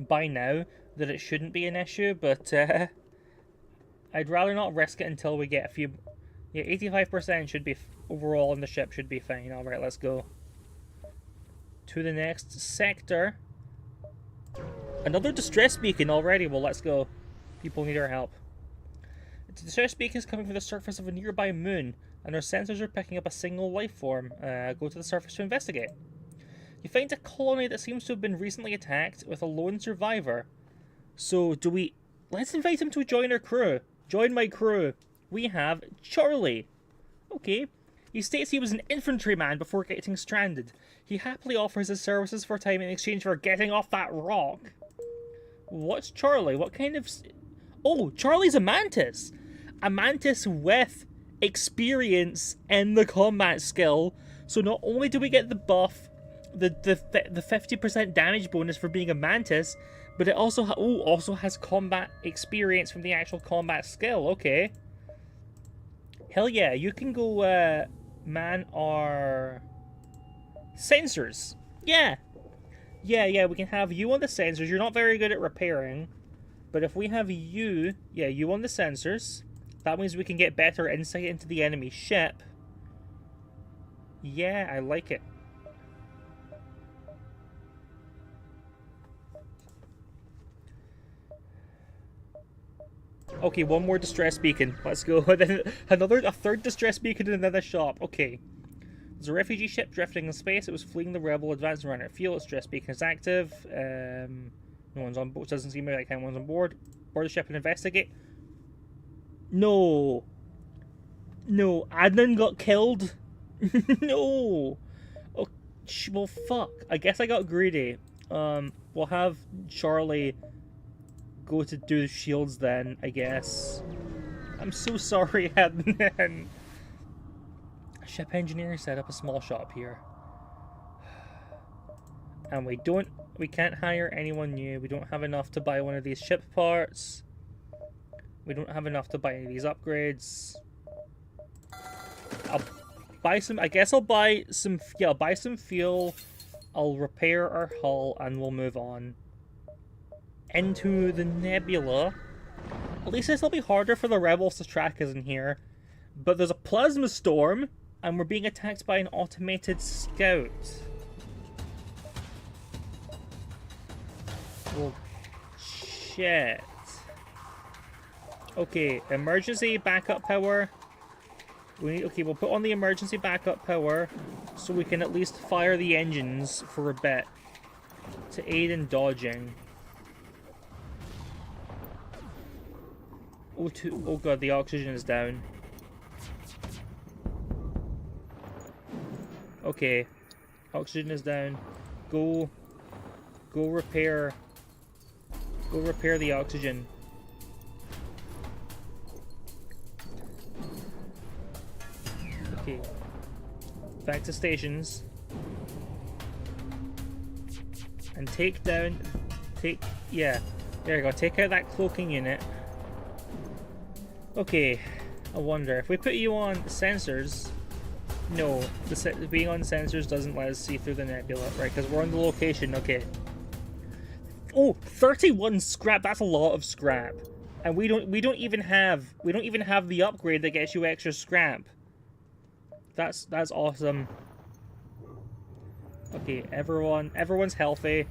by now that it shouldn't be an issue, but I'd rather not risk it until we get a few. Yeah, 85% should be overall on the ship should be fine. All right, let's go. to the next sector. Another distress beacon already. Well, let's go. People need our help. The distress beacon is coming from the surface of a nearby moon, and our sensors are picking up a single life form. Go to the surface to investigate. You find a colony that seems to have been recently attacked with a lone survivor. So, let's invite him to join our crew. Join my crew. We have Charlie. Okay. He states he was an infantryman before getting stranded. He happily offers his services for time in exchange for getting off that rock. What's Charlie? What kind of... Oh, Charlie's a mantis. A mantis with experience in the combat skill. So not only do we get the buff, the 50% damage bonus for being a mantis, but it also also has combat experience from the actual combat skill. Okay. Hell yeah, you can go man our sensors. Yeah. Yeah, we can have you on the sensors. You're not very good at repairing, but if we have you on the sensors, that means we can get better insight into the enemy ship. Yeah, I like it. Okay, one more distress beacon. Let's go. A third distress beacon in another shop. Okay. There's a refugee ship drifting in space. It was fleeing the rebel advanced and ran out of fuel. Its distress beacon is active. No one's on board. Doesn't seem like anyone's on board. Board the ship and investigate. No. No. Adnan got killed. No. Oh, well, fuck. I guess I got greedy. We'll have Charlie go to do the shields then, I guess. I'm so sorry, Adnan. Ship engineer set up a small shop here. And we can't hire anyone new. We don't have enough to buy one of these ship parts. We don't have enough to buy any of these upgrades. I'll buy some, I guess I'll buy some, yeah, I'll buy some fuel. I'll repair our hull and we'll move on into the nebula. At least it'll be harder for the rebels to track us in here. But there's a plasma storm and we're being attacked by an automated scout. Well, shit. Okay, emergency backup power. Okay, we'll put on the emergency backup power so we can at least fire the engines for a bit to aid in dodging. Oh god, the oxygen is down. Okay, oxygen is down. Go repair the oxygen. Okay, back to stations. And yeah, there you go, take out that cloaking unit. Okay, I wonder, if we put you on sensors... No, being on sensors doesn't let us see through the nebula, right? Because we're on the location, okay. Oh, 31 scrap, that's a lot of scrap. And we don't even have the upgrade that gets you extra scrap. That's awesome. Okay, everyone's healthy.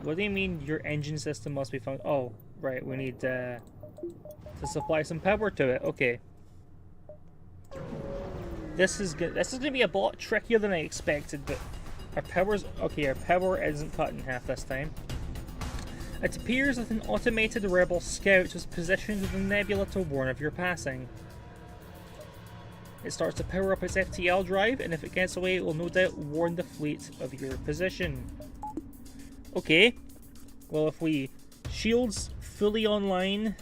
What do you mean your engine system must be fun? Oh, right, we need to supply some power to it. Okay. This is gonna be a lot trickier than I expected, but our power isn't cut in half this time. It appears that an automated rebel scout was positioned within the nebula to warn of your passing. It starts to power up its FTL drive, and if it gets away, it will no doubt warn the fleet of your position. Okay. Well, if we shields fully online,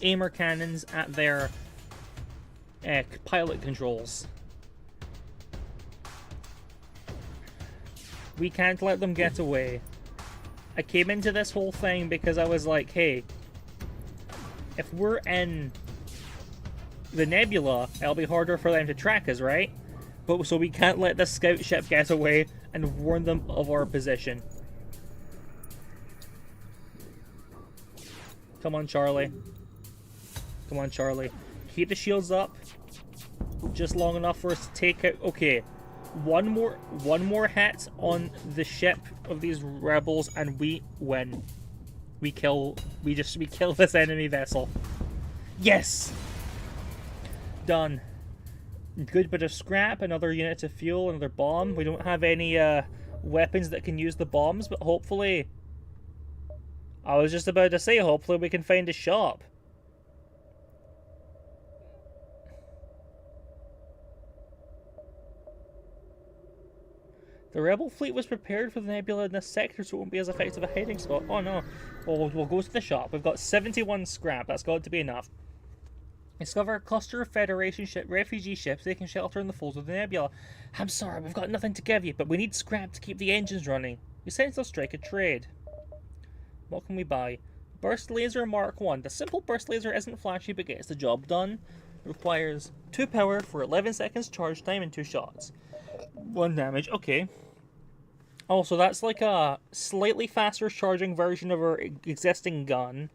aimer cannons at their pilot controls. We can't let them get away. I came into this whole thing because I was like, hey, if we're in the nebula, it'll be harder for them to track us, right? But so we can't let the scout ship get away and warn them of our position. Come on, Charlie. Come on, Charlie. Keep the shields up. Just long enough for us to take out... Okay. one more hit on the ship of these rebels, and we win. We kill this enemy vessel. Yes! Done. Good bit of scrap, another unit of fuel, another bomb. We don't have any weapons that can use the bombs, but hopefully... I was just about to say, hopefully we can find a shop. The rebel fleet was prepared for the nebula in this sector, so it won't be as effective a hiding spot. Oh no. Well, we'll go to the shop. We've got 71 scrap. That's got to be enough. Discover a cluster of Federation refugee ships taking shelter in the folds of the nebula. I'm sorry, we've got nothing to give you, but we need scrap to keep the engines running. We sense they'll strike a trade. What can we buy? Burst Laser Mark 1. The simple burst laser isn't flashy, but gets the job done. It requires 2 power for 11 seconds charge time and 2 shots. 1 damage. Okay. Oh, so that's like a slightly faster charging version of our existing gun.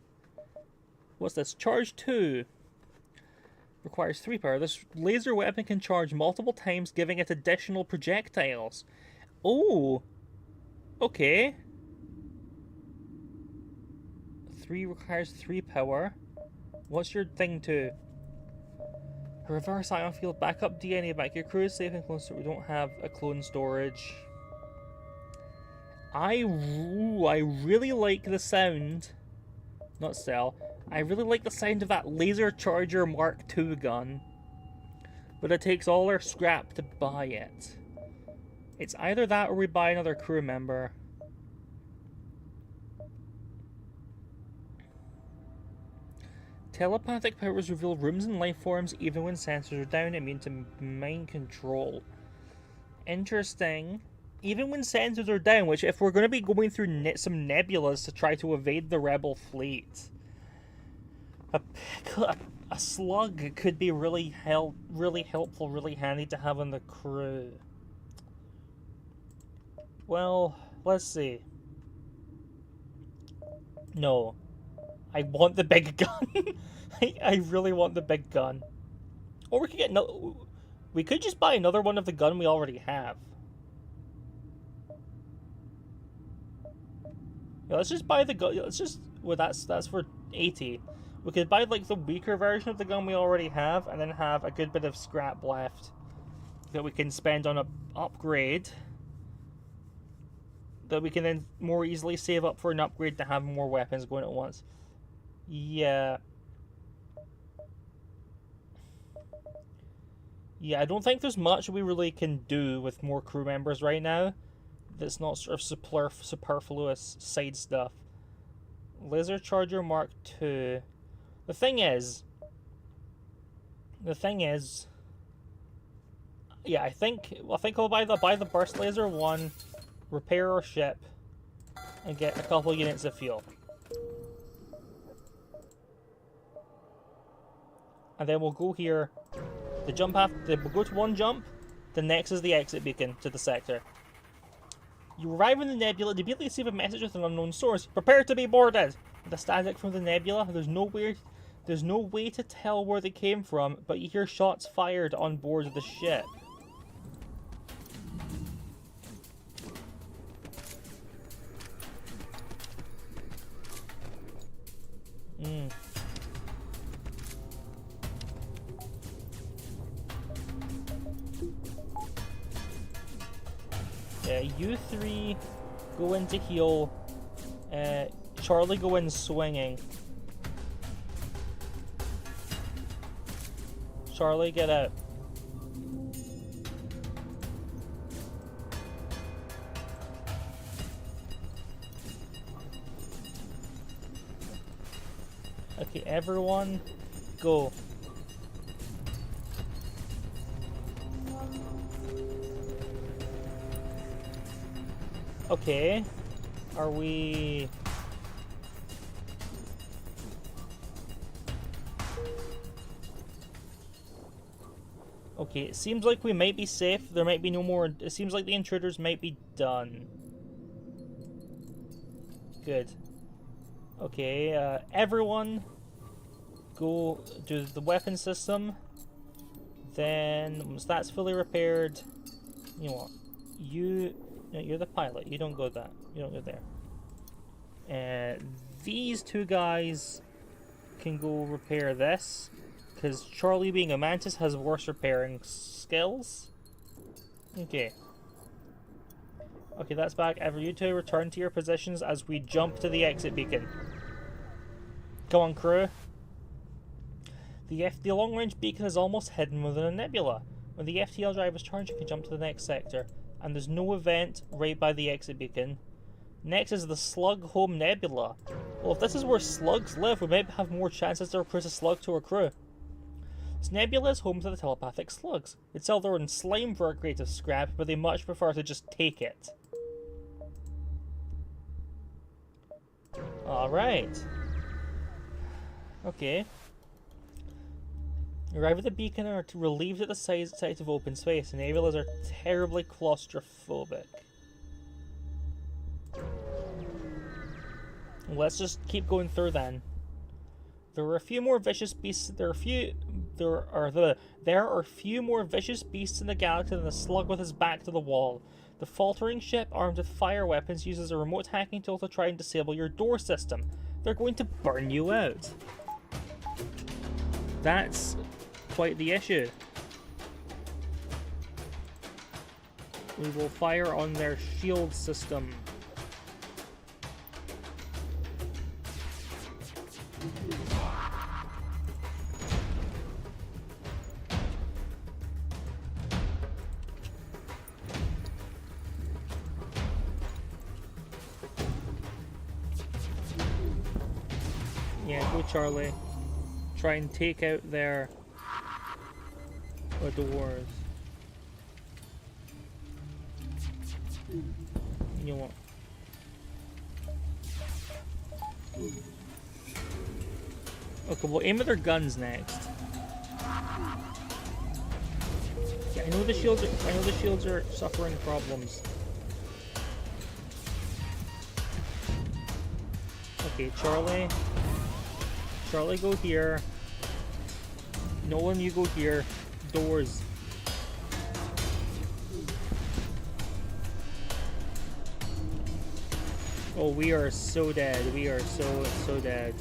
What's this? Charge 2. Requires 3 power. This laser weapon can charge multiple times, giving it additional projectiles. Oh! Okay. 3 requires 3 power. What's your thing 2? A reverse ion field backup DNA back. Your crew is safe and close, so we don't have a clone storage. I really like the sound. Not sell. I really like the sound of that laser charger Mark II gun. But it takes all our scrap to buy it. It's either that or we buy another crew member. Telepathic powers reveal rooms and life forms even when sensors are down, immune to mind control. Interesting. Even when sensors are down, which if we're going to be going through some nebulas to try to evade the rebel fleet, a slug could be really helpful, really handy to have on the crew. Well, let's see. No. I want the big gun. I really want the big gun. Or we could get no. We could just buy another one of the gun we already have. Yeah, let's just buy the gun. Let's just. Well, that's for 80. We could buy like the weaker version of the gun we already have, and then have a good bit of scrap left that we can spend on a upgrade. That we can then more easily save up for an upgrade to have more weapons going at once. Yeah. Yeah, I don't think there's much we really can do with more crew members right now that's not sort of superfluous side stuff. Laser Charger Mark II. The thing is, yeah, I think I'll buy the Burst Laser 1, repair our ship, and get a couple units of fuel. And then we'll go here. We'll go to one jump. The next is the exit beacon to the sector. You arrive in the nebula to immediately receive a message with an unknown source. Prepare to be boarded. The static from the nebula. There's no way to tell where they came from, but you hear shots fired on board of the ship. Yeah, you 3 go in to heal. Charlie go in swinging. Charlie, get out. Okay, everyone, go. Okay, are we... Okay, it seems like we might be safe. There might be no more... It seems like the intruders might be done. Good. Okay, everyone go do the weapon system. Then, once that's fully repaired, You know what? You're the pilot. You don't go that. You don't go there. These two guys can go repair this, because Charlie, being a mantis, has worse repairing skills. Okay. Okay, that's back. Ever you two return to your positions as we jump to the exit beacon. Come on, crew. The long-range beacon is almost hidden within a nebula. When the FTL drive is charged, you can jump to the next sector. And there's no event right by the exit beacon. Next is the Slug Home Nebula. Well, if this is where slugs live, we might have more chances to recruit a slug to our crew. This nebula is home to the telepathic slugs. They'd sell their own slime for a creative scrap, but they much prefer to just take it. Alright. Okay. Arrive at the beacon and are relieved at the sight of open space. Enablers are terribly claustrophobic. Let's just keep going through then. There are a few more vicious beasts. There are a few more vicious beasts in the galaxy than the slug with his back to the wall. The faltering ship, armed with fire weapons, uses a remote hacking tool to try and disable your door system. They're going to burn you out. That's quite the issue. We will fire on their shield system. Yeah, go Charlie. Try and take out their doors. You know what? Okay, we'll aim at their guns next. Yeah, I know the shields are suffering problems. Okay, Charlie, go here. Nolan, you go here. Doors. Oh, we are so dead. We are so dead.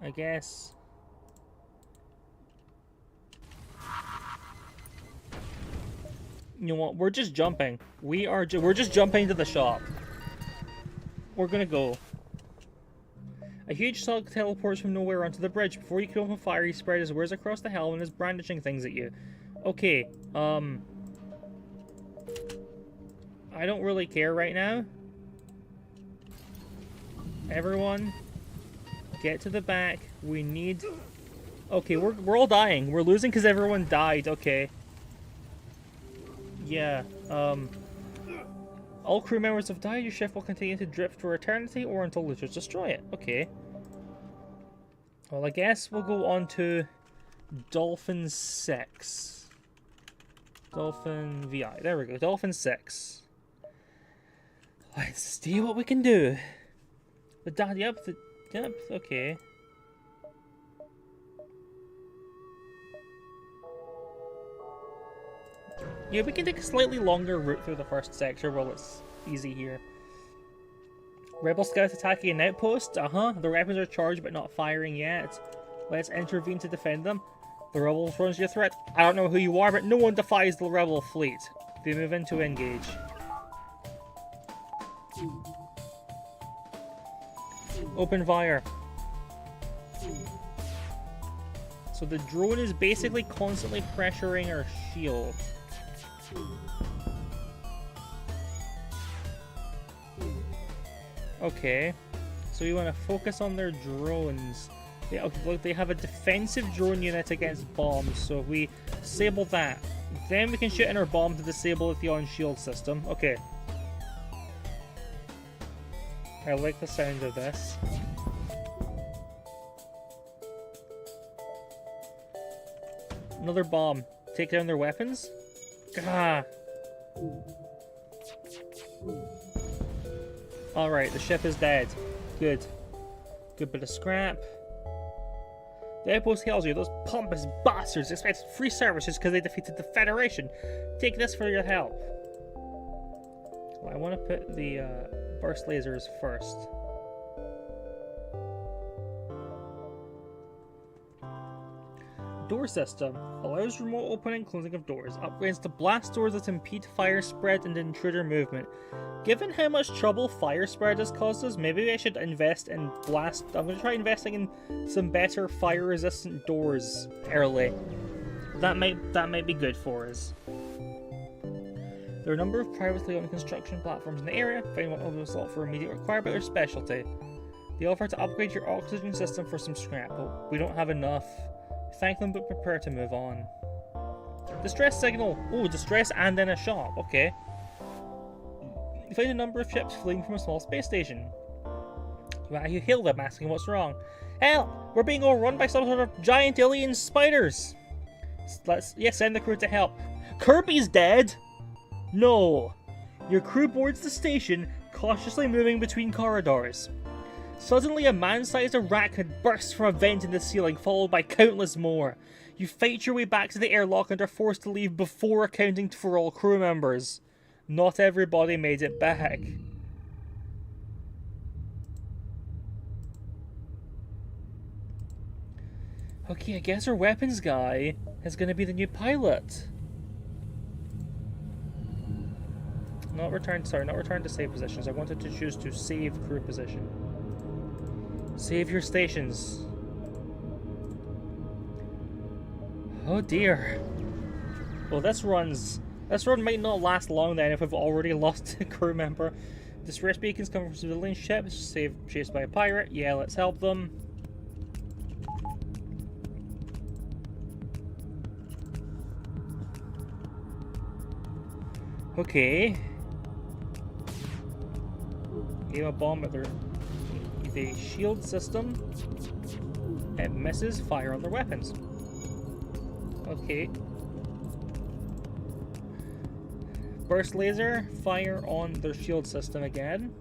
I guess. You know what? We're just jumping. We're just jumping to the shop. We're gonna go. A huge slug teleports from nowhere onto the bridge. Before you can open fire, he spread his wings across the helm and is brandishing things at you. Okay, I don't really care right now. Everyone, get to the back. We need... Okay, we're all dying. We're losing because everyone died. Okay. Yeah, all crew members have died. Your ship will continue to drift for eternity or until lizards destroy it. Okay. Well, I guess we'll go on to Dolphin 6. Dolphin VI. There we go. Dolphin 6. Let's see what we can do. Yep, okay. Yeah, we can take a slightly longer route through the first sector while it's easy here. Rebel scouts attacking an outpost? The weapons are charged but not firing yet. Let's intervene to defend them. The rebels runs your threat. I don't know who you are, but no one defies the rebel fleet. They move in to engage. Open fire. So the drone is basically constantly pressuring our shield. Okay, so we want to focus on their drones. Look, they have a defensive drone unit against bombs, so if we disable that, then we can shoot in our bomb to disable the on-shield system. Okay. I like the sound of this. Another bomb. Take down their weapons? Gah. Alright, the ship is dead. Good. Good bit of scrap. The outpost tells you those pompous bastards expect free services because they defeated the Federation. Take this for your help. Well, I want to put the burst lasers first. Door system. Allows remote opening and closing of doors. Upgrades to blast doors that impede fire spread and intruder movement. Given how much trouble fire spread has caused us, maybe I should invest in blast... I'm going to try investing in some better fire-resistant doors early. That might be good for us. There are a number of privately owned construction platforms in the area. Find one of those slot for immediate requirement or specialty. They offer to upgrade your oxygen system for some scrap, but we don't have enough. Thank them, but prepare to move on. Distress signal. Oh, distress and then a shop. Okay. You find a number of ships fleeing from a small space station. You hail them, asking what's wrong. Hell, we're being overrun by some sort of giant alien spiders. Send the crew to help. Kirby's dead? No. Your crew boards the station, cautiously moving between corridors. Suddenly, a man-sized arachnid bursts from a vent in the ceiling, followed by countless more. You fight your way back to the airlock and are forced to leave before accounting for all crew members. Not everybody made it back. Okay, I guess our weapons guy is going to be the new pilot. Not return to save positions. I wanted to choose to save crew position. Save your stations. Oh dear. Well, this run might not last long then if we've already lost a crew member. Distress beacons come from civilian ships, chased by a pirate. Yeah, let's help them. Okay. Aim a bomb at the shield system. It misses. Fire on their weapons. Okay. Burst laser. Fire on their shield system again.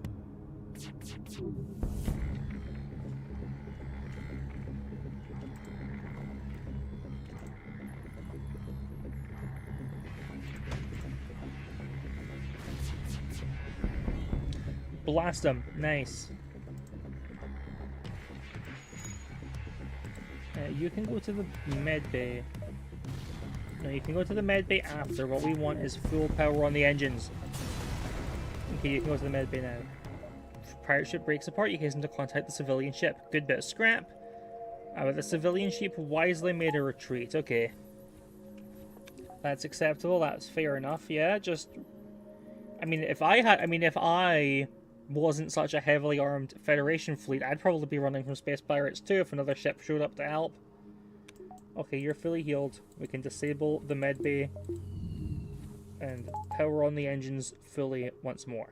Blast them. Nice. You can go to the med bay. No, you can go to the med bay after. What we want is full power on the engines. Okay, you can go to the med bay now. If pirate ship breaks apart, you hasten to contact the civilian ship. Good bit of scrap. But the civilian ship wisely made a retreat. Okay. That's acceptable. That's fair enough. Yeah, just... if I wasn't such a heavily armed Federation fleet, I'd probably be running from Space Pirates too if another ship showed up to help. Okay, you're fully healed. We can disable the med bay and power on the engines fully once more.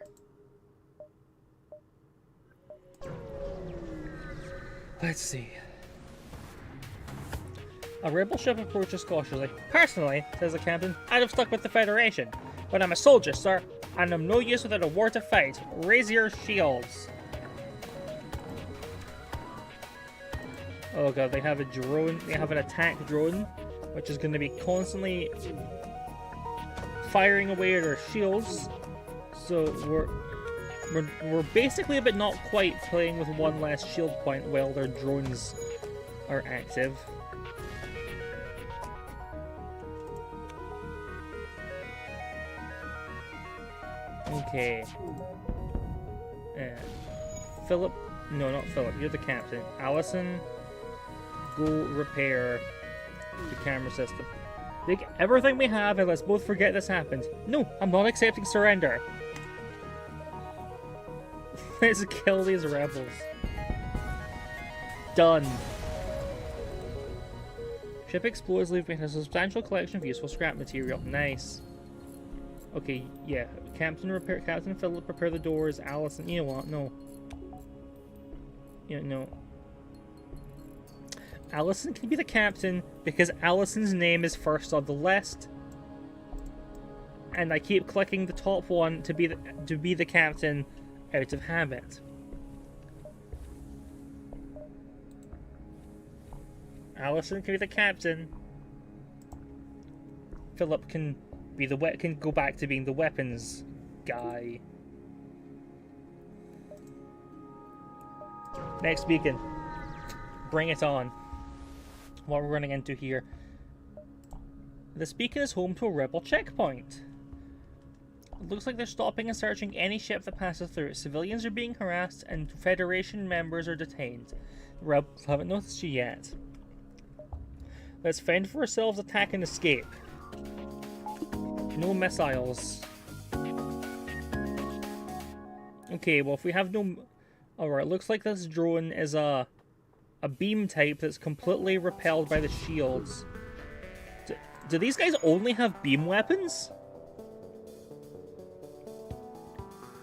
Let's see. A rebel ship approaches cautiously. Personally, says the captain, I'd have stuck with the Federation. But I'm a soldier, sir, and I'm no use without a war to fight. Raise your shields. Oh god, they have a drone. They have an attack drone, which is going to be constantly firing away at our shields. So we're basically, but not quite, playing with one less shield point while their drones are active. Okay. Philip. No, not Philip. You're the captain. Allison, go repair the camera system. Take everything we have and let's both forget this happened. No, I'm not accepting surrender. Let's kill these rebels. Done. Ship explodes, leaving a substantial collection of useful scrap material. Nice. Okay, yeah. Captain Philip, prepare the doors. Allison, you know what? No. Yeah, no. Allison can be the captain because Allison's name is first on the list. and I keep clicking the top one to be the captain out of habit. Allison can be the captain. Philip can go back to being the weapons guy. Next beacon. Bring it on. What we're running into here. This beacon is home to a rebel checkpoint. It looks like they're stopping and searching any ship that passes through. Civilians are being harassed and Federation members are detained. The rebels haven't noticed you yet. Let's fend for ourselves, attack and escape. No missiles. Okay, well if we have no... Alright, looks like this drone is a beam type that's completely repelled by the shields. Do these guys only have beam weapons?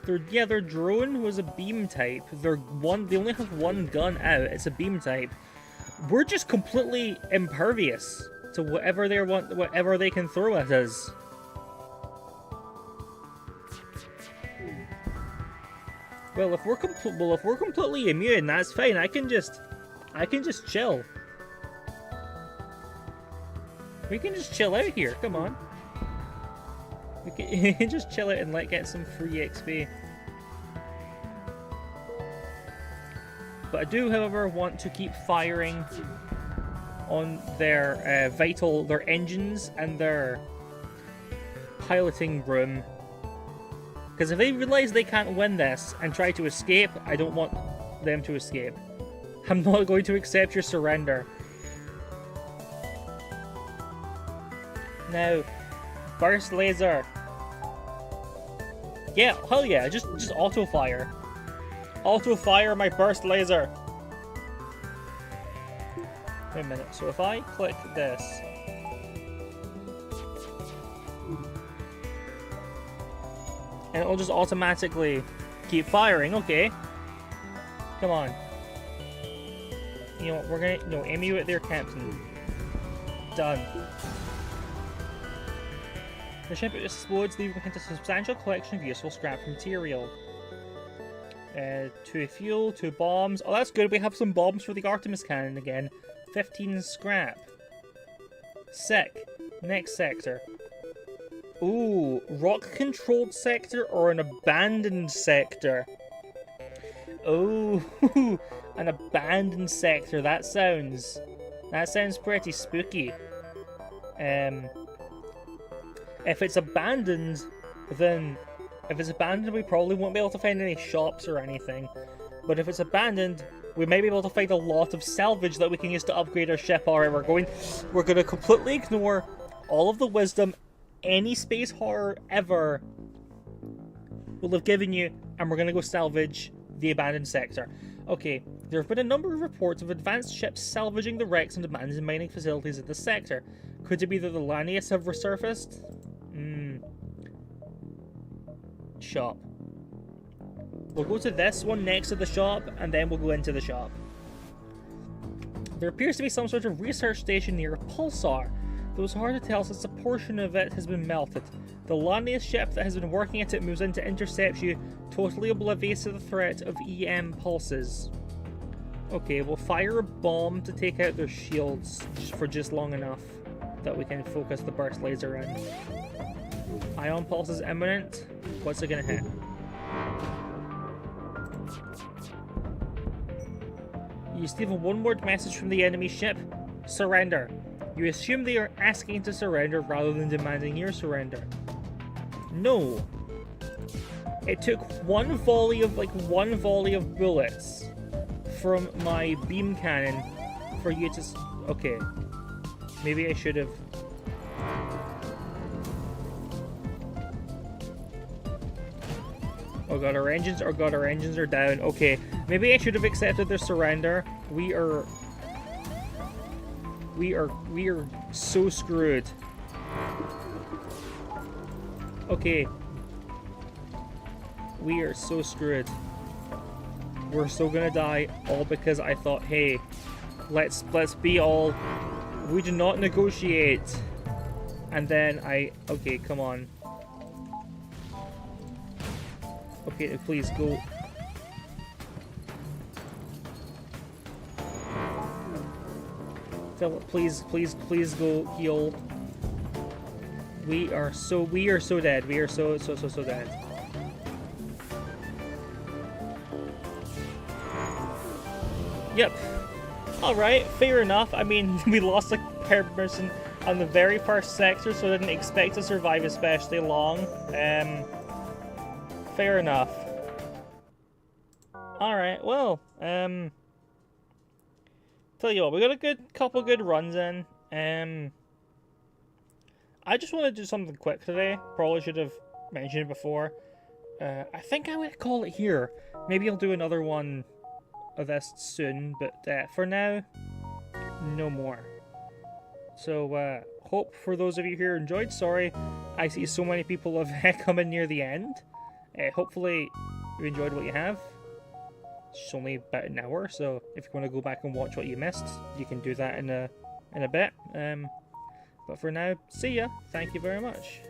Their drone was a beam type. They only have one gun out. It's a beam type. We're just completely impervious to whatever they can throw at us. Well, if we're completely immune, that's fine. I can just chill. We can just chill out here. Come on. We can just chill out and get some free XP. But I do, however, want to keep firing on their their engines and their piloting room. Because if they realize they can't win this and try to escape, I don't want them to escape. I'm not going to accept your surrender. Now, burst laser. Yeah, hell yeah, just auto fire. Auto fire my burst laser. Wait a minute, so if I click this. And it'll just automatically keep firing, okay. Come on. You know what, we're gonna, aim you at their captain. Done. The ship explodes, leaving behind a substantial collection of useful scrap material. 2 fuel, 2 bombs. Oh, that's good. We have some bombs for the Artemis cannon again. 15 scrap. Sick. Next sector. Ooh, rock-controlled sector or an abandoned sector? Oh, an abandoned sector. That sounds pretty spooky. If it's abandoned, then... If it's abandoned, we probably won't be able to find any shops or anything. But if it's abandoned, we may be able to find a lot of salvage that we can use to upgrade our ship. Alright, we're going to completely ignore all of the wisdom any space horror ever will have given you, and we're going to go salvage the abandoned sector. Okay, there have been a number of reports of advanced ships salvaging the wrecks and abandoned mining facilities in the sector. Could it be that the Lanius have resurfaced? Shop. We'll go to this one next to the shop, and then we'll go into the shop. There appears to be some sort of research station near a pulsar, though it's hard to tell since a portion of it has been melted. The Lanius ship that has been working at it moves in to intercept you, totally oblivious to the threat of EM pulses. Okay, we'll fire a bomb to take out their shields for just long enough that we can focus the burst laser in. Ion pulse is imminent. What's it gonna hit? You receive a one-word message from the enemy ship. Surrender. You assume they are asking to surrender rather than demanding your surrender. No. It took one volley of bullets from my beam cannon for you to... Okay. Maybe I should have... Oh god, our engines are down. Okay, maybe I should have accepted their surrender. We are so screwed. Okay. We are so screwed. We're so gonna die, all because I thought, hey, let's be all... We do not negotiate. And then okay, come on. Okay, please go. Philip, please, please, please go heal. We are so dead. We are so dead. Yep. Alright, fair enough. I mean, we lost a person on the very first sector, so I didn't expect to survive especially long. Fair enough. Alright, well, tell you what, we got a couple good runs in. I just want to do something quick today. Probably should have mentioned it before. I think I would call it here. Maybe I'll do another one of this soon, but for now, no more. So, hope for those of you here enjoyed. Sorry, I see so many people have coming near the end. Hopefully, you enjoyed what you have. It's only about an hour, so if you want to go back and watch what you missed, you can do that in a bit. But for now, see ya. Thank you very much.